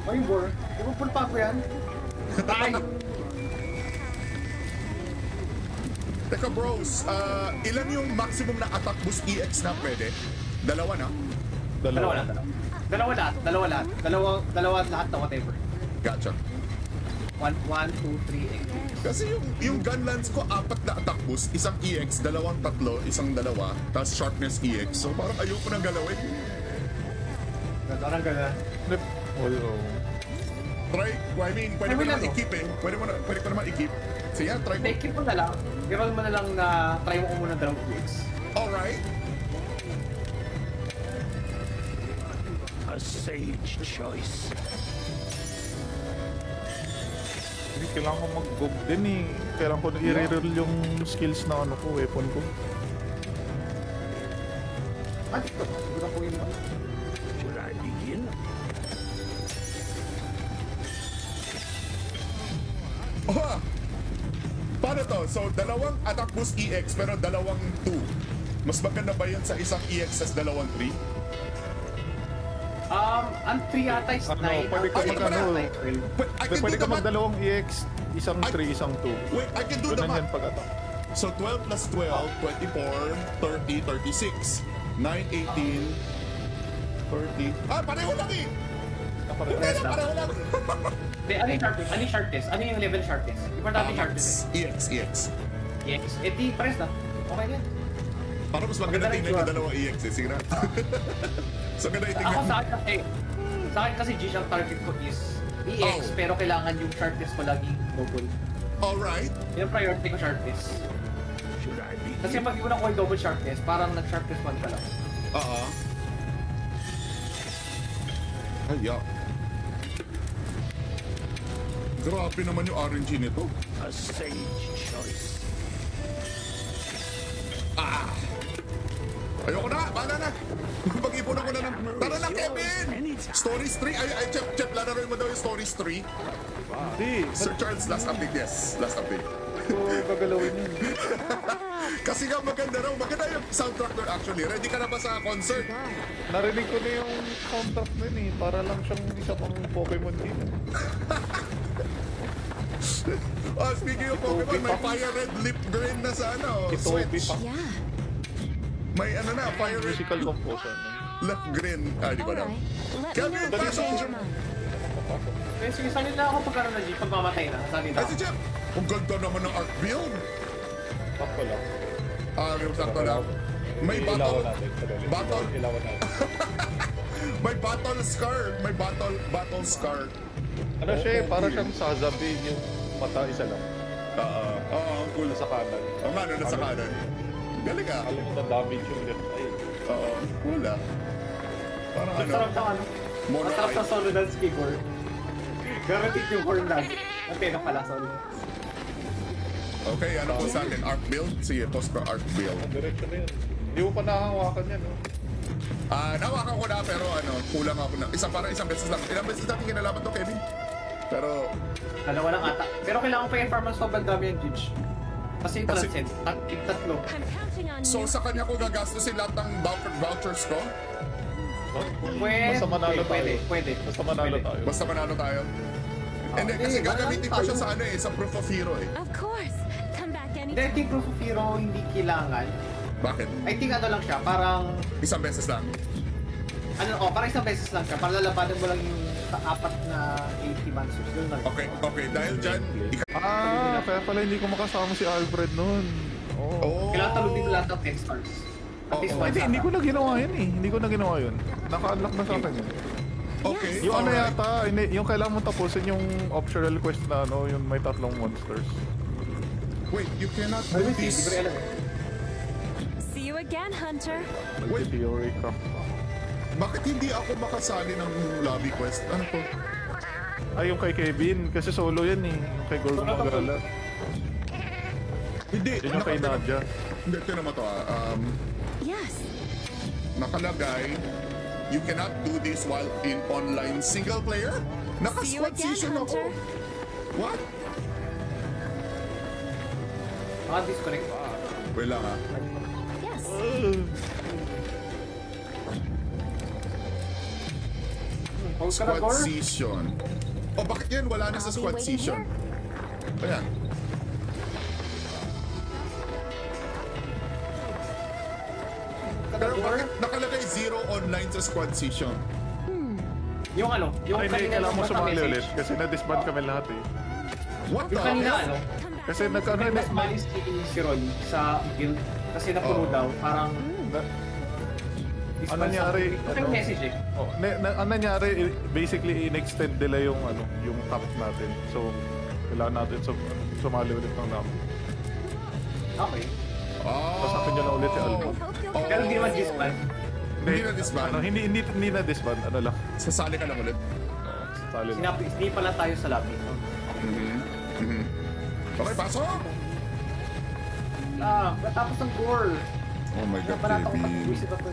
Ay, bor. Di ba bulpago yan? Tay! Teka bros, ilan yung maximum na attack boost EX na pwede? Dalawa na? Dalawa lahat. Dalawa lahat na whatever. Gotcha. 1, 2, 3, Kasi yung gunlance ko, 4 na attack boost, isang EX, dalawang tatlo, isang dalawa, tapos sharpness EX. So parang ayoko nang galawin. Parang gano'n. Oo. Try, I mean, pwede Ay, mo wala, naman no? i-keep eh. Pwede ko naman i-keep. So yan, try Take ko. it mo na lang. I-roll mo na lang na try mo ko muna dalawang weeks. Alright. A sage choice. Hindi, kailangan ko mag-gog din eh. Kailangan ko i-reroll yung skills na ano ko, weapon ko. Ah, dito. Siguro ko yun. Should I begin? Oh! Paano to? So, dalawang attack boost EX, pero dalawang 2. Mas maganda ba yun sa isang EX sa dalawang 3? Ang 3 yata is 9. Ano, pwede ka mag-ano. I can Pwede do ka the math. magdalawang EX, isang Ay- 3, isang 2. Wait, I can do the Ganun yan math. pag-attack. So, 12 plus 12, 24, 30, 36. 9, 18, 30. Ah, pareho lang eh! Hindi na, pareho lang. Hindi, ano yung sharpness? Ano yung sharpness? Ano yung level sharpness? Importante yung sharpness. EX. Yes. Eh di, pares na. Okay na. Para mas maganda Maganda rin tingnan yung siya. dalawang EX eh. Sige na. So, ganda yung Ako tingnan. sa akin kasi G ang target ko is EX, Oh. pero kailangan yung sharpness ko laging double. Alright. Yung priority ko sharpness. Should I Kasi begin? pag iwan ko yung double sharpness, parang nag-sharpness 1 ka lang. Oo. Ay, yeah. Grabe naman yung RNG nito. A sage choice. Ayoko na, bahala na. Pag-ipon ako na ng... Tara na, Kevin! Stories 3? Ay, Chep, lalaroin mo daw yung Stories 3. Hindi, Sir Charles, last update, yes. Last update. ito gagalawin yun. Kasi nga maganda raw, maganda yung soundtrack doon actually. Ready ka na ba sa concert? Narinig ko na yung soundtrack nun eh. Para lang siyang isa pang Pokemon game. Oh, speaking of Pokemon, may Fire Red Lip Green na sa ano, Itobi Switch. pa. Yeah. May ano na, Fire Red Musical composer. Lip Green. Ay, di ko alam. Alright. Let me Kevin, know if you pasok! change your mind. Kaya sige, sanay na ako pagkaroon ng G, pag mamatay na, sanay na Ay, ako. si Jeff! Ang ganda naman ng art build. Top ko lang. Yung sakto lang. May Ilawan battle. natin. Battle. Ilawan natin. May battle scar. May battle scar. Ano siya, para siyang sasabihin yung mata isa lang. Oo, cool. Sa kanan. Oo nga, no, nasa kanan. Galing ah. Alam mo na damage yung left eye. Oo, cool ah. Parang ano, Masarap ng ano. Mono Masarap eye. ng solo dance keyboard. Guaranteed yung horn lang. Antena pala, sorry. Okay, ano po sa atin? Arc build? Sige, post ko arc build. Ang direksyon na yun. Hindi mo pa nakahawakan yan, no? Nawakan ko na pero ano, kulang ako na. Isang beses lang. Ilang beses natin kinalaban to, Kevin? Pero, Dalawa lang ata. Pero kailangan pa i-farm ang sobrang dami yung Judge. Kasi yung Kasi- transcend. At yung tatlo. I'm counting on so you. sa kanya ko gagastusin lahat ng vouchers ko? Pwede. Basta manalo tayo. Pwede. Basta manalo Pwede. tayo. Basta manalo tayo. And then, kasi gagamitin ko siya sa ano eh, sa proof of hero eh. Of course. Come back Hindi, I anytime. think Proof of Hero hindi kailangan. Bakit? I think ano lang siya, parang... Isang beses lang. Parang isang beses lang siya. Para lalabanan mo lang yung apat na 80 monsters. Yun lang. Okay. Dahil dyan, Kaya pala hindi ko makasama si Alfred noon. Oh. Kailangan talubin mo lahat ng 10 stars. At least one Hindi ko sana. na ginawa yun eh. Hindi ko na ginawa yun. Naka-unlock na sa akin yun. okay. Yung ano alright. yata, yung kailangan mo tapusin yung optional quest na ano, yung may tatlong monsters. Wait, you cannot do Ay, hindi this. ko rin alam eh. See you again, Hunter. Wait. Multi-theory craft. Bakit hindi ako makasali ng lobby quest? Ano to? Ay, yung kay Kevin. Kasi solo yan eh. Yung kay Gorgo Magala. Hindi. Yun yung kay Nadia. Hindi, ito naman to ah. Yes. Nakalagay, you cannot do this while in online single player? See you Naka-squad again, season ako. Hunter. What? Disconnect pa. Wait lang ah. Yes. Pause ka na, Squad Gor. season. Oh, bakit yan? Wala na sa I'll be squad waiting season. Ayan. Pero bakit nakalagay 0 online sa squad season? Yung ano, yung Ay, hindi. kanina Kailangan mo nung sumali message. ulit. Kasi na-disband kami lahat eh. What the Yung kanina hell? ano, Come back. Kasi nagkano may na... mas mali si Roy sa guild. Kasi napuno Oo. daw, parang... Ano nangyari? Ito yung message eh. Oh, ang nangyari, basically, in-extend nila yung, ano, yung top natin. So, kailangan natin sumali ulit ng namin. Okay. Tapos akin nyo na ulit si Albo. I hope you'll Oh. Pero hindi naman disband. Hindi na disband. Ano, hindi na disband. Ano lang. Sasali ka lang ulit. Sali lang. Hindi pala tayo sa lobby. No? Okay, pasok! Tapos ng goal. Oh my God, Parang ako baby. pag-visit ako.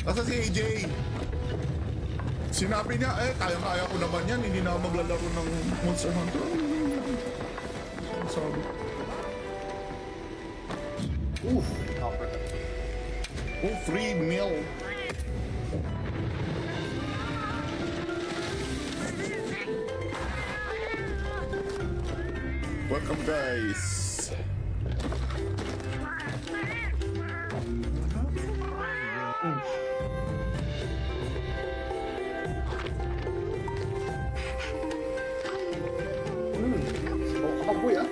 Asa si AJ? Sinabi niya, kaya ko naman yan. Hindi na ako maglalaro ng Monster Hunter. Sabi. Oof. Oh, free meal. Welcome, guys. Kapaboy ah.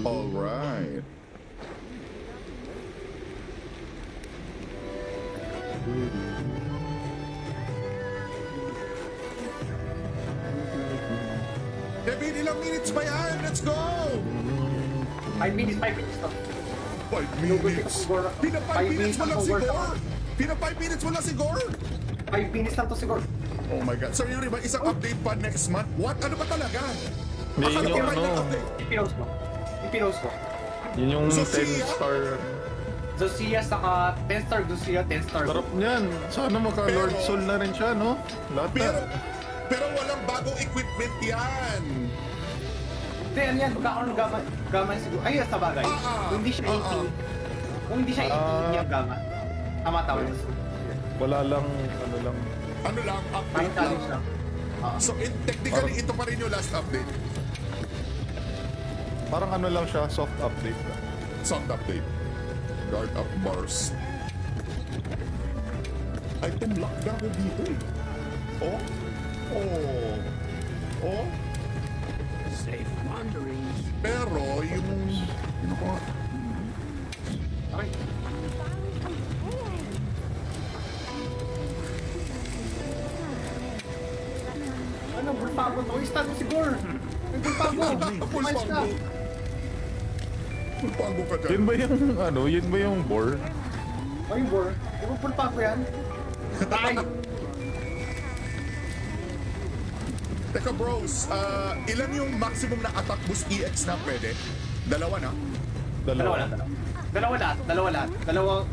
All right. Kevin, ilang minutes ba yan? Let's go! 5 minutes to. 5 minutes. Pina 5 minutes mo lang si Gore. Pina 5 minutes mo lang si Gore. 5 minutes lang to siguro. Oh my God. So yun ba, isang update pa next month? What? Ano ba talaga? Hindi, Akala yun ko yung right ano. update. Ipinost ko. Yun yung So, 10 siya? star. Zosia saka 10 star, Zosia 10 star. Sarap niyan. Sana maka-Lord Pero- Soul na rin siya, no? Lahat Pero, na. pero walang bagong equipment yan. Hindi, ano yan, magkakaroon ng gama siguro. Ay, sa bagay. Kung hindi siya 80, kung hindi siya 80 yung gama. Tama. Wala lang, ano lang. Ano lang, Parang update lang. challenge lang. So technically, ito pa rin yung last update. Parang ano lang siya, soft update lang. Sound update. Guard up bars. Item lock gago dito eh. Oh. Safe wanderings. Pero yung... Ano ko nga? Okay. pulpago to. Stun mo si Gore. May pulpago. Full Ayos ka. pango. Full pango ka dyan. Yun ba yung ano? Yun ba yung bore? O yung Gore. Yung pulpago yan. Tay. Teka bros, ilan yung maximum na attack boost EX na pwede? Dalawa na? Dalawa lahat.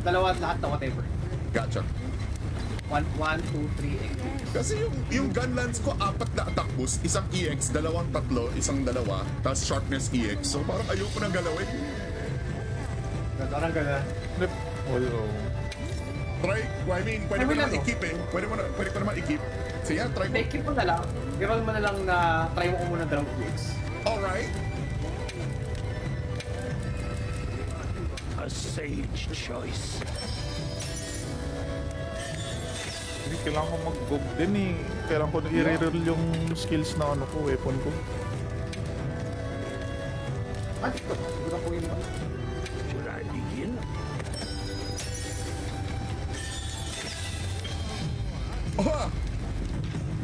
Dalawa lahat na whatever. Gotcha. 1, 2, 3, 8. Kasi yung gun lance ko, 4 na attack boost, isang EX, dalawang tatlo, isang dalawa, tapos sharpness EX. So parang ayoko nang galawin. Parang gana. Oo. Try, I mean, pwede Ay, ko wala naman to. i-keep eh. Pwede ko naman i-keep. So yeah, try Hindi, mo. keep mo na lang. I-roll mo na lang na try mo ko muna dalawang weeks. Alright. A sage choice. Hindi, kailangan ko mag-gog din eh. Kailangan ko na i-reroll yung skills na ano ko, weapon ko. Ito. Siguro ko yun. Should I begin? Oh,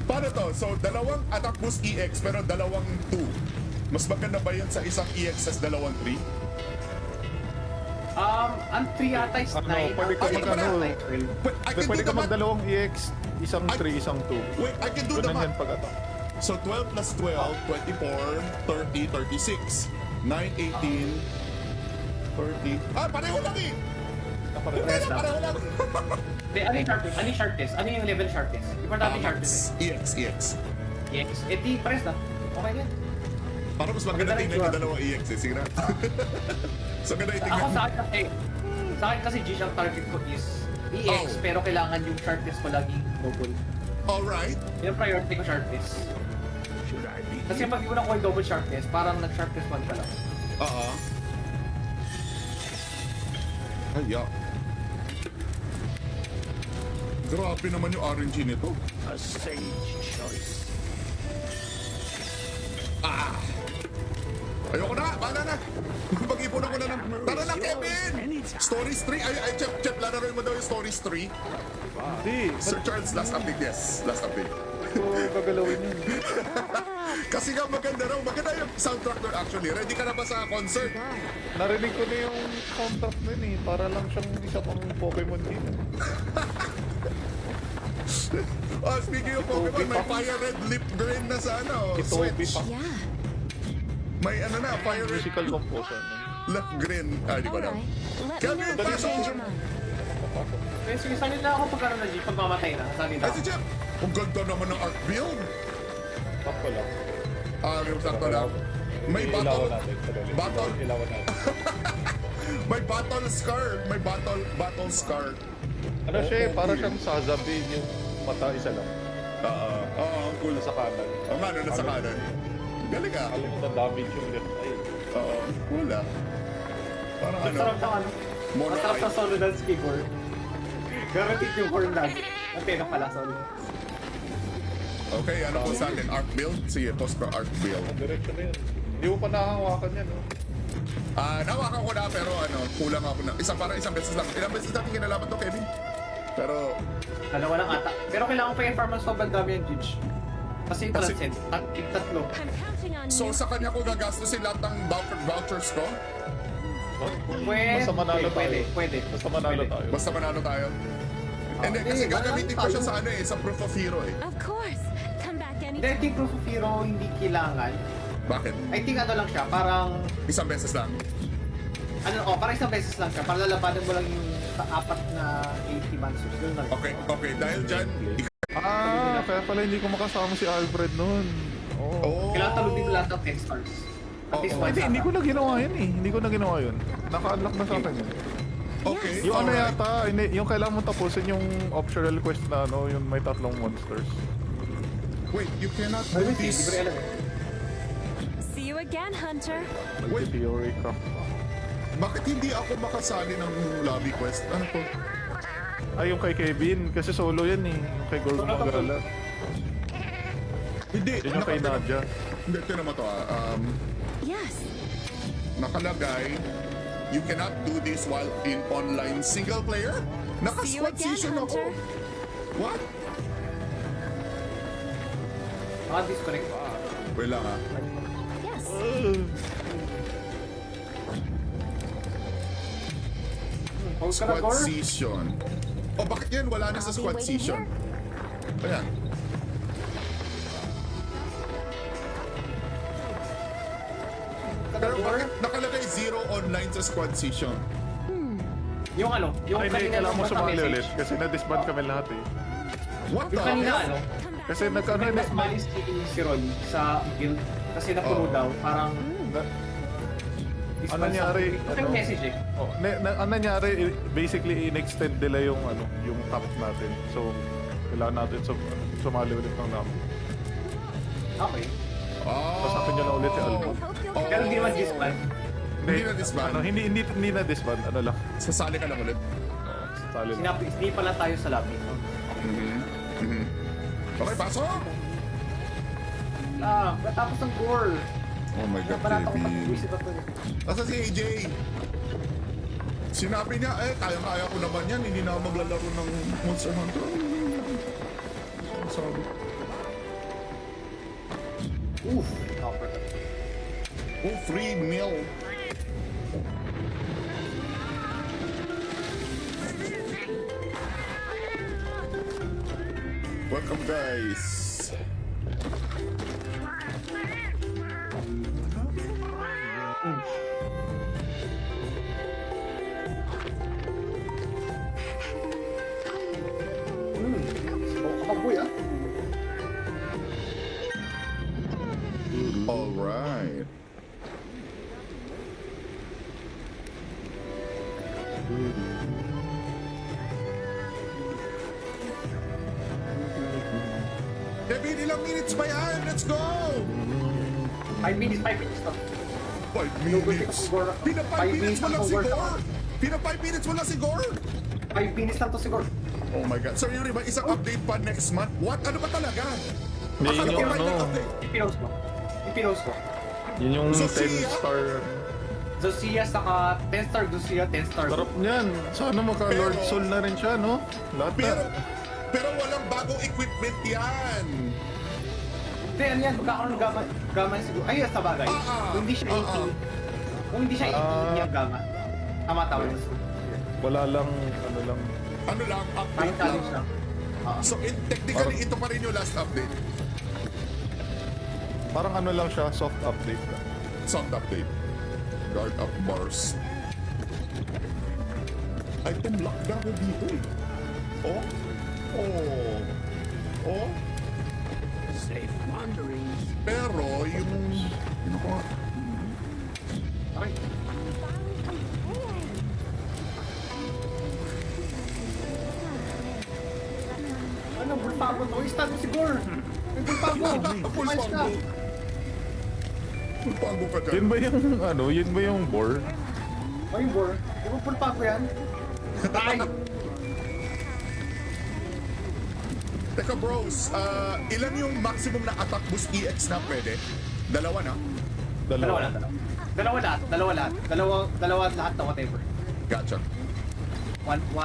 paano to? So, dalawang attack boost EX, pero dalawang 2. Mas maganda ba yun sa isang EX as dalawang 3? Ang 3 yata is 9. Ano, pwede ka Ay, mag ano. But I can Pwede do ka the math. magdalawang EX, isang Ay. 3, isang 2. Wait, I can do the Ganun yan math. pag attack. So, 12 plus 12, 24, 30, 36. 9, 18, 30. Ah, pareho lang eh! Hindi na, pareho lang. Hindi, ano yung sharpness? Ano yung sharpness? Ano yung level sharpness? Importante yung sharpness EX, EX. eh. Yes. Eh, di, pares na. Okay na. Para mas maganda Maganda tingnan rin yung dalawang EX eh. Sige na. So, ganda yung Ako tingnan. sa akin kasi G ang target ko is EX, Oh. pero kailangan yung sharpness ko laging double. Alright. Yung priority ko sharpness. Should I begin? Kasi pag iwan ko yung double sharpness, parang nag-sharpness 1 ka lang. Oo. Ay, yeah. Grabe naman yung RNG nito. A sage choice. Ayoko na, bahala na. Mag-ipon ako na ng... Tara na, Kevin! Stories 3? Ay, Chep, lalaroin mo daw yung Stories 3. Hindi, Sir Charles, last update, yes. Last update. ba't ko gagalawin yun? Kasi nga maganda raw. Maganda yung soundtrack doon actually. Ready ka na ba sa concert? Narinig ko na yung soundtrack nun eh. Para lang siyang isa pang Pokemon game. Oh, speaking of Pokemon, may Fire Red Lip Green na sa ano, Itobi Switch. pa. Yeah. May ano na, Fire Red Musical composer. Lip Green. Ah, di ko alam. Alright. Let me Kevin, know if you pasok! change your mind. Kaya sige, sanit na ako pagkaroon na G, pag mamatay na, sanit na Ay, ako. si Chep! Ang ganda naman ng art build. Sakto lang. Yung sakto lang. May Ilawan battle. natin. Sandali. Battle. Ilawan natin. May battle scar. May battle scar. Ano siya eh, para siyang Sazabin yung mata isa lang. Oo, ang cool. Sa kanan. Oo nga, no, nasa kanan. Galing ah. Alam mo na damage yung left eye. Oo, cool ah. Parang ano, Masarap na ano. Mono Masarap na eye. solo dance keyboard. Gamitin yung horn lagi. Ang pena pala, sorry. Okay, ano po sa akin? Art build? Sige, post ko art build. Ang direksyon na yun. Hindi mo pa nakahawakan yan, no? Nawakan ko na pero ano, kulang ako na. Isang beses lang. Ilang beses natin kinalaman to, Kevin? Pero, Dalawa lang ata. Pero kailangan ko pa yung farmers sobrang dami yung Gidge. Kasi yung Kasi- transcend, tatlo. I'm counting on so you. sa kanya ko gagastusin lahat ng vouchers ko? Pwede, Basta manalo tayo. pwede. Basta manalo Pwede. tayo. Basta manalo tayo. Hindi, kasi eh, gagamitin ko siya tayo. sa ano eh, sa proof of hero eh. Of course. Come back Hindi, I anytime. think Proof of Hero hindi kailangan. Bakit? I think ano lang siya, parang, Isang beses lang. parang isang beses lang siya. Para lalabanan mo lang yung apat na 80 monsters. Ganun lang. Okay. Dahil dyan, Kaya pala hindi ko makasama si Alfred noon. Oh. Kailangan talubin mo lahat ng 10 stars. At least Oo. one Hindi ko sana. na ginawa yun eh. Hindi ko na ginawa yun. Naka-unlock na sa akin yun. okay. Yung ano alright. yata, yung kailangan mo tapusin yung optional quest na ano, yung may tatlong monsters. Wait, you cannot do Ay, hindi ko this. rin alam eh. See you again, Hunter. Wait. Theory craft. Bakit hindi ako makasali ng lobby quest? Ano to? Ay, yung kay Kevin. Kasi solo yan eh. Yung kay Gorgo Magala. Hindi. Yun yung kay Nadia. Hindi, ito naman to Yes. nakalagay, you cannot do this while in online single player? See you Naka-squad again, season ako. Hunter. What? Disconnect. Wait lang ha. Yes. Pause ka na, Squad Gor. season. Oh, bakit yan? Wala na sa I'll be squad waiting season. Ayan. Pero bakit nakalagay 0 online sa squad season? Yung ano, yung Ay, hindi, kanina kailangan mo nung sumali message. ulit kasi na-disband kami lahat eh. What the Yung kanina hell? ano, Come back. Kasi nagkano may mas mali si Ron sa guild kasi napuno Oo. daw, parang Ano nangyari? Ito yung message eh. Oh, ang nangyari, basically in-extend nila yung yung top natin. So, kailangan natin sumali ulit ng namin. Okay. Oh. Tapos akin nyo lang ulit yung Albo. I hope you'll Oh. Pero hindi naman disband. Hindi na disband. Hindi na disband. Ano lang. Sasali ka lang ulit. Sali lang. Hindi pala tayo sa lobby. Okay, pasok! Tapos ng goal. Oh my God, Parang ako baby. pag-visit ako. Asa si AJ? Sinabi niya, kaya ko naman yan. Hindi na ako maglalaro ng Monster Hunter. Sabi. Oof. Okay. Oh, free meal. Welcome, guys. Kapaboy ah. All right. Kevin, ilang minutes ba yan? Let's go! 5 minutes to. 5 minutes. Pina 5 minutes mo lang si Gore. Pina 5 minutes mo lang si Gore. 5 minutes lang to siguro. Oh my God. So yun ba, isang update pa next month? What? Ano ba talaga? Hindi, Akala yun ko yung final ano. update. Ipinost ko. Yun yung So, 10 siya? star. Zosia saka 10 star, Zosia 10 star. Sarap niyan. Sana maka-Lord Pero- Soul na rin siya, no? Lahat Pero, na. pero walang bagong equipment yan. Hindi, ano yan, magkakaroon ng gama siguro. Ay, sa bagay. Kung hindi siya 18, kung hindi siya 18 yung gama, tama-tama. Wala lang, ano lang. Ano lang, Parang update lang. challenge lang. So technically, ito pa rin yung last update. Parang ano lang siya, soft update lang. Sound update. Guard up bars. Item lock na ako dito eh. Oh? Oh? Oh? Safe wanderings. Pero yung... Ano ko? Okay. Ano, bulpago to? Stun mo siguro. May bulpago. Ayos ka. Pulpago ka dyan. Yun ba yung, ano, yun ba yung bore? Ay, bor. Di ba bulpago yan? Ay! Teka bros, ilan yung maximum na attack boost EX na pwede? Dalawa na? Dalawa lahat. Dalawa lahat na whatever. Gotcha. 1, 2,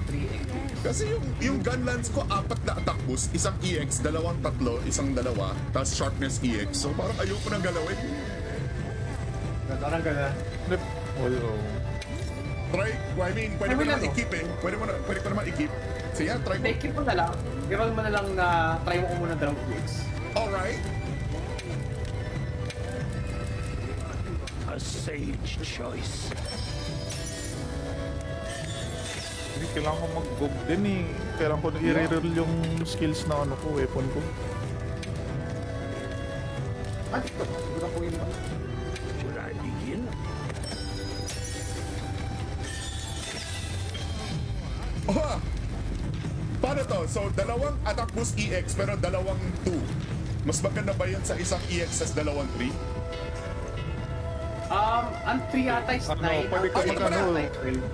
3, 8. Kasi yung gun lance ko, 4 na attack boost, isang EX, dalawang tatlo, isang dalawa, tapos sharpness EX. So parang ayoko nang galawin. Parang gana. Oh. Try, I mean, pwede ko Sabi naman lang, i-keep eh. Pwede ko naman i-keep. So yeah, try Hindi, ko. keep mo na lang. I-roll mo na lang na try mo ko muna dalawang weeks. Alright. A sage choice. Hindi, kailangan ko mag-gog din eh. Kailangan ko i-reroll yung skills na ano ko, weapon ko. Ah, dito. Siguro ko yun. Should I begin? Oh! Paano to? So, dalawang attack boost EX pero dalawang 2. Mas maganda ba yun sa isang EX as dalawang 3? Ang 3 yata is 9. Ano, pwede ka Ay, mag ano,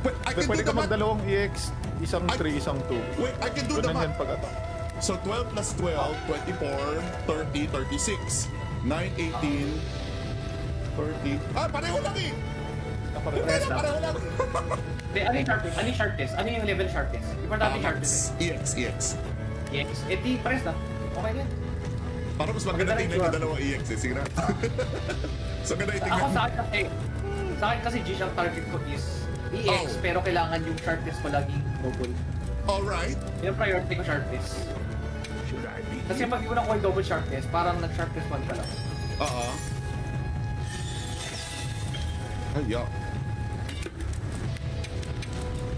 But I can pwede do ka the math. magdalawang EX, isang Ay. 3, isang 2. Wait, I can do the Ganun yan math. pag attack. So, 12 plus 12, 24, 30, 36. 9, 18, 30. Ah, pareho lang eh! Hindi na, pareho lang. Hindi, ano yung sharpness? Ano yung sharpness? Ano yung level sharpness? Importante yung sharpness EX, EX. eh. Yes. Eh, di, pares na. Okay na yan. Para mas maganda Maganda tingnan rin yung dalawang EX eh. Sige na. So ganda yung Ako tingnan. sa akin kasi G, ang target ko is EX, Oh. pero kailangan yung sharpness ko laging double. Alright. Yung priority ko sharpness. Should I Kasi begin? pag iwan ko yung double sharpness, parang nag-sharpness 1 ka lang. Oo. Ay, yeah.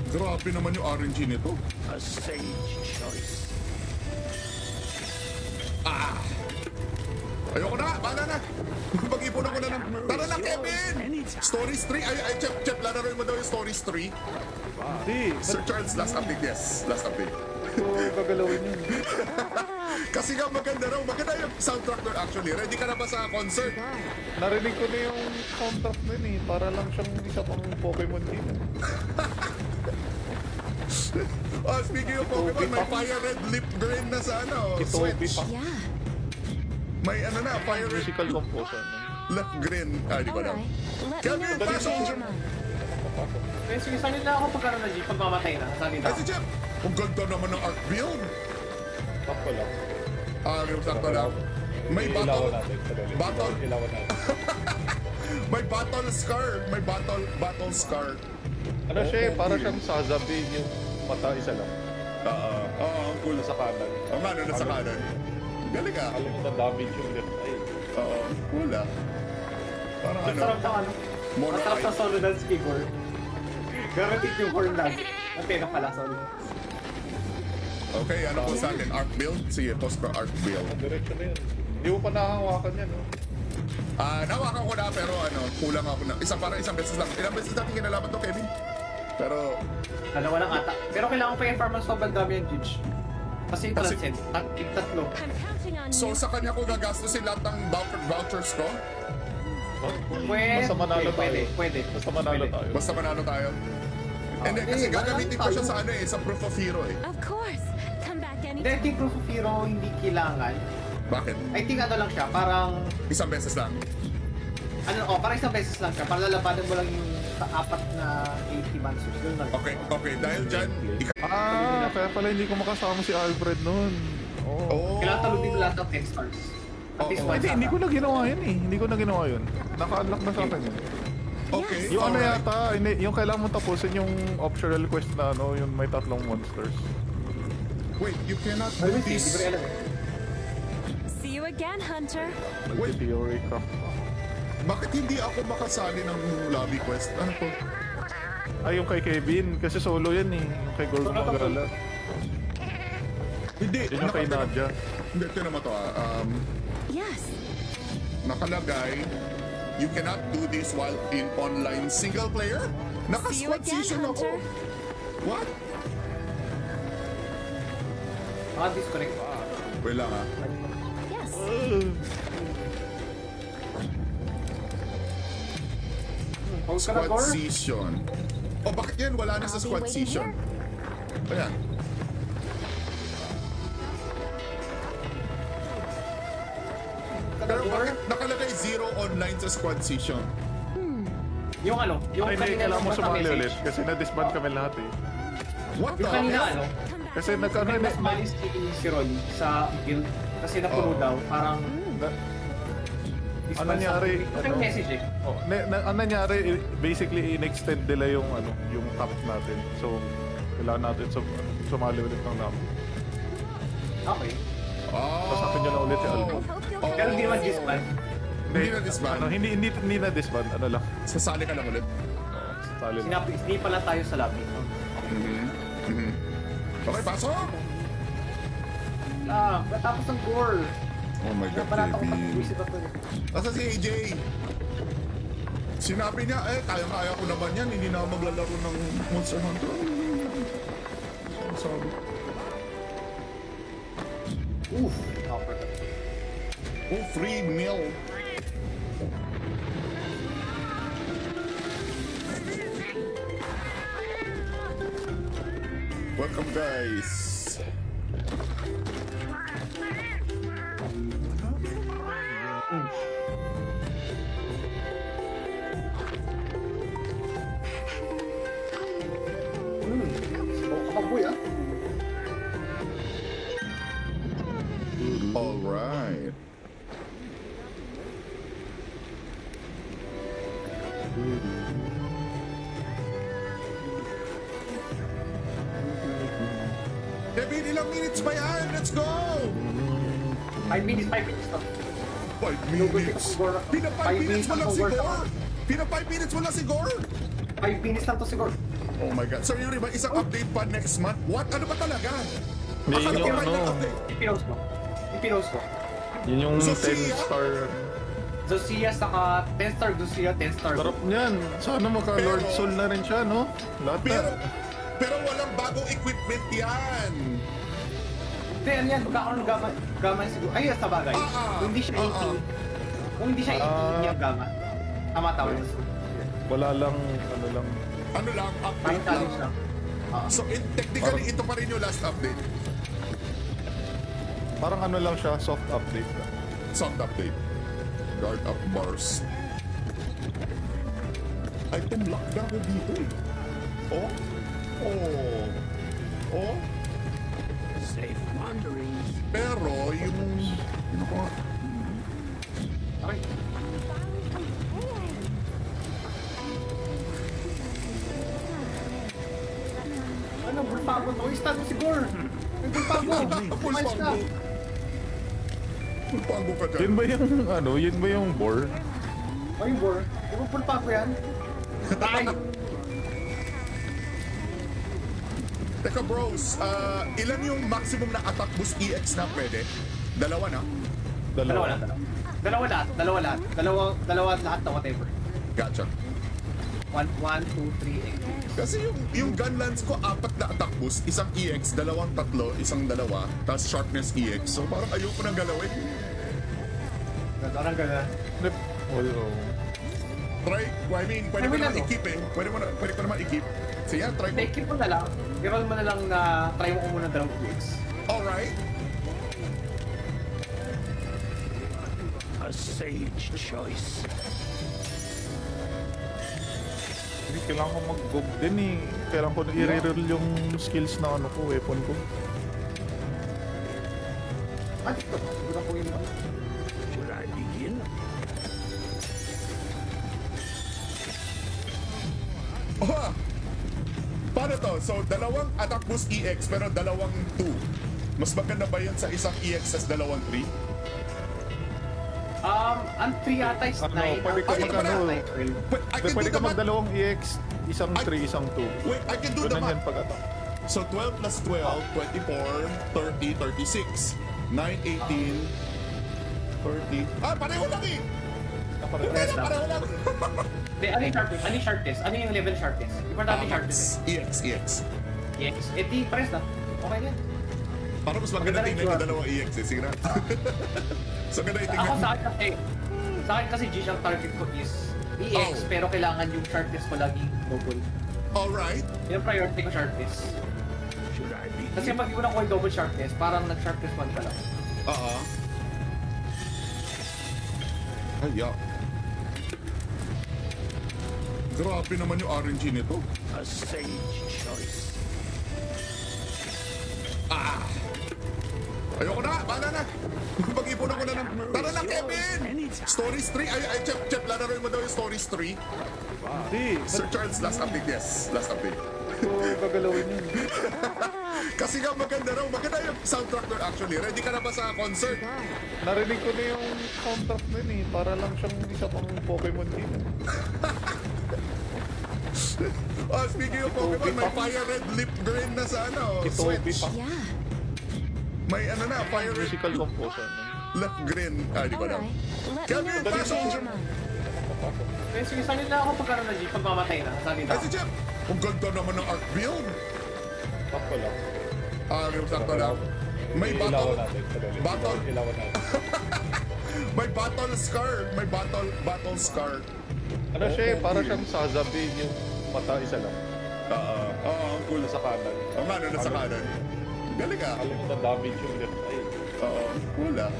Grabe naman yung RNG nito. A sage choice. Ah! Ayoko na! Bahala na! Mag-ipon ako na ng... Tara na, Kevin! Stories 3? Ay, Chep, lalaroin mo daw yung Stories 3. Hindi. Sir Charles, last update, yes. Last update. So, gagalawin yun. Kasi nga maganda raw. Maganda yung soundtrack doon actually. Ready ka na ba sa concert? Narinig ko na yung soundtrack nun eh. Para lang siyang isa pang Pokemon game. Oh, speaking of Pokemon, may Fire Red Lip Green na sa ano, Itobi Switch. pa. Yeah. May ano na, Fire Red Musical composer. Lip Green. Ah, di All ba na? right. Let Kevin, me know if you pasok! change your mind. Kaya sige, sanay na ako pagkaroon na G, pag mamatay na, sanay na Ay, ako. si Chep! Ang ganda naman ng art build. Sakto lang. Ah, yung sakto lang. May Ilawan battle. natin. Sandali. Battle. Ilawan natin. May battle scar. May battle scar. Ano siya eh, para siyang sasabihin yung mata isa lang. Oo, ang cool. Sa kanan. Oo nga, no, nasa kanan. Galing ah. Alam mo na damage yung left eye. Oo, cool ah. Parang ano, Masarap ng ano, Mono masarap eye. ng solo dance keyboard. Gamitin yung horn lagi. Ang pena pala, sorry. Okay, ano po sa akin? Art build? Sige, post ko art build. Diretso na yun. Hindi mo pa nakahawakan yan, no? Nawakan ko na pero ano, kulang ako na. Isang beses lang. Ilang beses natin kinalaman to, Kevin? Pero, Dalawa lang ata. Pero kailangan pa yung farmers sobrang dami yung Judge. Kasi ito lang Kasi- set. Tatlo. I'm counting on so you. sa kanya ko gagastusin lahat ng vouchers ko? Pwede. Basta manalo tayo. Pwede. Basta manalo Pwede. tayo. Basta manalo tayo. Hindi, kasi eh, gagamitin ko manalo siya tayo. sa ano eh, sa proof of hero eh. Of course. Come back Hindi, I anytime. think proof of hero hindi kailangan. Bakit? I think ano lang siya, parang Isang beses lang. parang isang beses lang siya. Para lalabanan mo lang yung apat na 80 monsters. Ganun lang. Okay. Dahil dyan, Kaya pala hindi ko makasama si Alfred noon. Oh. Kailangan taludin mo lahat ng 10 stars. At least Oo. one Hindi ko na ginawa yun eh. Hindi ko na ginawa yun. Naka-unlock na sa akin yun. okay. Yung ano alright. yata, hindi, yung kailangan mo tapusin yung optional quest na ano, yung may tatlong monsters. Wait, you cannot do Always hindi ko this. rin alam eh. See you again, Hunter. Wait. Theory craft. Bakit hindi ako makasali ng lobby quest? Ano to? Ay, yung kay Kevin. Kasi solo yan eh. Yung kay Gold Solo to, Magala. Hindi. Yun yung kay Nadia. Hindi, ito naman to Yes. nakalagay, you cannot do this while in online single player? See you Naka-squad again, season ako. Hunter. What? Disconnect. Wait lang ah. Yes. Post ka na, Squad Gor? season. Oh, bakit yan? Wala na sa I'll be squad waiting season. Ayan. Pero bakit nakalagay 0 online sa squad season? Yung ano, yung Ay, hindi, kanina kailangan mo lumabas na sumali message. ulit. Kasi na-disband kami lahat eh. What the Yung kanina hell? ano, Come back. Kasi nagkano may na... mas malis si Ron sa guild. Kasi napuno Oo. daw, parang Ano nangyari? Ito yung message eh. Oh, ang nangyari, basically, in-extend nila yung, ano, yung top natin. So, kailangan natin sumali ulit ng namin. Okay. Oh. Tapos akin niya na ulit si Alvin. I hope you'll Oh. Pero hindi naman disband. Hindi na disband. Ano, hindi na disband. Ano lang. Sasali ka lang ulit. Sali lang. Sinipa lang tayo sa lobby. Okay, pasok! Matapos ng gore. Oh my God, Nabalata ko Kevin. pag-isip ako. Nasa si AJ? Sinabi niya, kaya ko naman yan. Hindi na ako maglalaro ng Monster Hunter. Sabi. Oof. Oh, free meal. Welcome, guys. Kapaboy ah. All right. Kevin, ilang minutes pa yan? Let's go! 5 minutes to. 5 minutes. Pina 5 minutes mo lang si Gore. Pina 5 minutes mo lang si Gore. 5 minutes lang to siguro. Oh my God. Sir Yuri ba, isang update pa next month? What? Ano ba talaga? Hindi, Akala yun ko yung final ano. update. Ipinost ko. Yun yung So, 10 siya? star. Zosia saka 10 star Zosia, 10 star. Sarap niyan. Sana maka-Lord Pero- Soul na rin siya, no? Lahat na. Pero walang bagong equipment yan. Hindi, ano yan, magkakaroon ng gama siguro. Ay, sa bagay. Kung hindi siya 18, kung hindi siya 18 yung gama, tama tawag. Wala lang, ano lang. Ano lang, Fine update lang. challenge lang. So, technically, ito pa rin yung last update. Parang ano lang siya, soft update lang. Soft update. Guard up bars. Ay, tumlock na ako dito eh. Oh? Oh? Oh? Safe wanderings. Pero, yung... Ano ko nga? Okay. Ano, bulpago to? Istad mo siguro. Yung bulpago. Kumalis ka. Pulpago ka Yun dyan. ba yung, ano, yun ba yung bore? Ay, bor. Di ba bulpago yan? Tay! Teka bros, ilan yung maximum na attack boost EX na pwede? Dalawa na? Dalawa lahat. Dalawa lahat na whatever. Gotcha. 1, 2, 3, Kasi yung gunlance ko, 4 na attack boost, isang EX, dalawang tatlo, isang dalawa, tapos sharpness EX. So parang ayoko nang galawin. Parang gano'n. Oo. Try, I mean, pwede Ay, mo wala, naman no? i-keep eh. Pwede ko naman i-keep. So yan, try Take ko. it mo na lang. I-roll mo na lang na try mo ko muna dalawang weeks. Alright. A sage choice. Hindi, kailangan ko mag-gog din eh. Kailangan ko i-reroll yung skills na ano ko, weapon ko. Ah, dito. Siguro ko yun. Should I begin? Oh! Paano to? So, dalawang attack boost EX pero dalawang 2. Mas maganda ba yun sa isang EX sa dalawang 3? Ang 3 yata is 9. Ano, pwede ka mag-ano. I can Pwede do ka the math. magdalawang EX, isang Ay- 3, isang 2. Wait, I can do the Ganun yan math. pag-attack. So, 12 plus 12, 24, 30, 36. 9, 18, 30. Ah, pareho lang eh! Hindi na, pareho lang. Hindi, ano yung sharpness? Ano yung sharpness? Ano yung level sharpness? Importante yung sharpness. EX. Yes. Eh di, pares na. Okay na. Para mas maganda Maganda rin tingnan yung siya. dalawang EX eh. Sige na. So, ganda yung Ako tingnan. sa akin kasi G ang target ko is EX, Oh. pero kailangan yung sharpness ko laging double. Alright. Yung priority ko sharpness. Should I Kasi begin? pag iwan ko yung double sharpness, parang nag-sharpness 1 ka lang. Oo. Ay, yeah. Grabe naman yung RNG nito. A sage choice. Ayoko na, bahala na. Pag-ipunan ko na ng... Tara na, Kevin! Stories 3. Ay, Chep, lalaroin mo daw yung Stories 3. Hindi, Sir Charles, last update, yes. Last update. ito gagalawin yun. Kasi nga maganda raw. Maganda yung soundtrack doon actually. Ready ka na ba sa concert? Narinig ko na yung soundtrack nun eh. Para lang siyang isa pang Pokemon game. Oh, speaking of Pokemon, may Fire Red Lip Green na sa ano, Itobi Switch. pa. Yeah. May ano na, Fire Red Musical composer. Lip Green. Ay, di ko alam. Alright. Let Kevin, me know if you pasok! change your mind. Kaya sige, sanay na ako pagkaroon ng G, pag mamatay na, sanay na Ay, ako. si Jeff! Ang ganda naman ng art build. Takpo lang. Yung sakto lang. May Ilawan battle. natin. Battle. Ilawan natin. May battle scar. May battle scar. Ano siya eh, para siyang sasabin yung mata isa lang. Oo, cool. Sa kanan. Oo nga, no, nasa kanan. Galing ah. Alam mo na damage yung left eye. Oo, cool ah.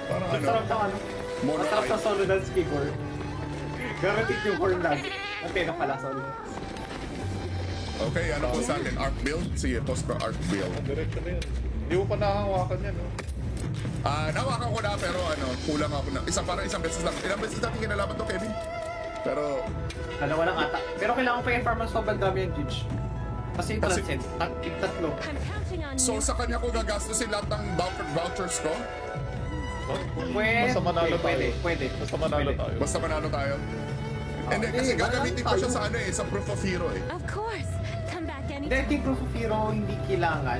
Parang ano, Masarap ng ano? Mono Masarap eye. ng solo dance keyboard. Guaranteed yung horn lang. Ang pena pala, solo. Okay, ano po sa atin? Art build? Sige, post ko art build. Ang direksyon na yun. Hindi mo pa nakahawakan yan, no? Nawakan ko na pero ano, kulang ako na. Parang isang beses lang. Ilang beses natin kinalaban to, Kevin? Pero, Dalawa lang ata. Pero kailangan pa i-farm ang sobrang dami yung Judge. Kasi yung Kasi- transcend, tatlo. I'm counting on so you. sa kanya ko gagastusin lahat ng vouchers ko? Pwede, Basta manalo tayo. pwede. Basta manalo Pwede. tayo. Basta manalo tayo. And then, kasi gagamitin ko siya sa ano eh, sa proof of hero eh. Of course. Come back Hindi, I anytime. think proof of hero hindi kailangan.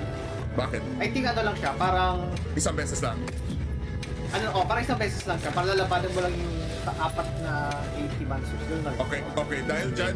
Bakit? I think ano lang siya, parang Isang beses lang. parang isang beses lang siya. Para lalabanan mo lang yung apat na 80 months. Yun lang. Okay, dahil dyan,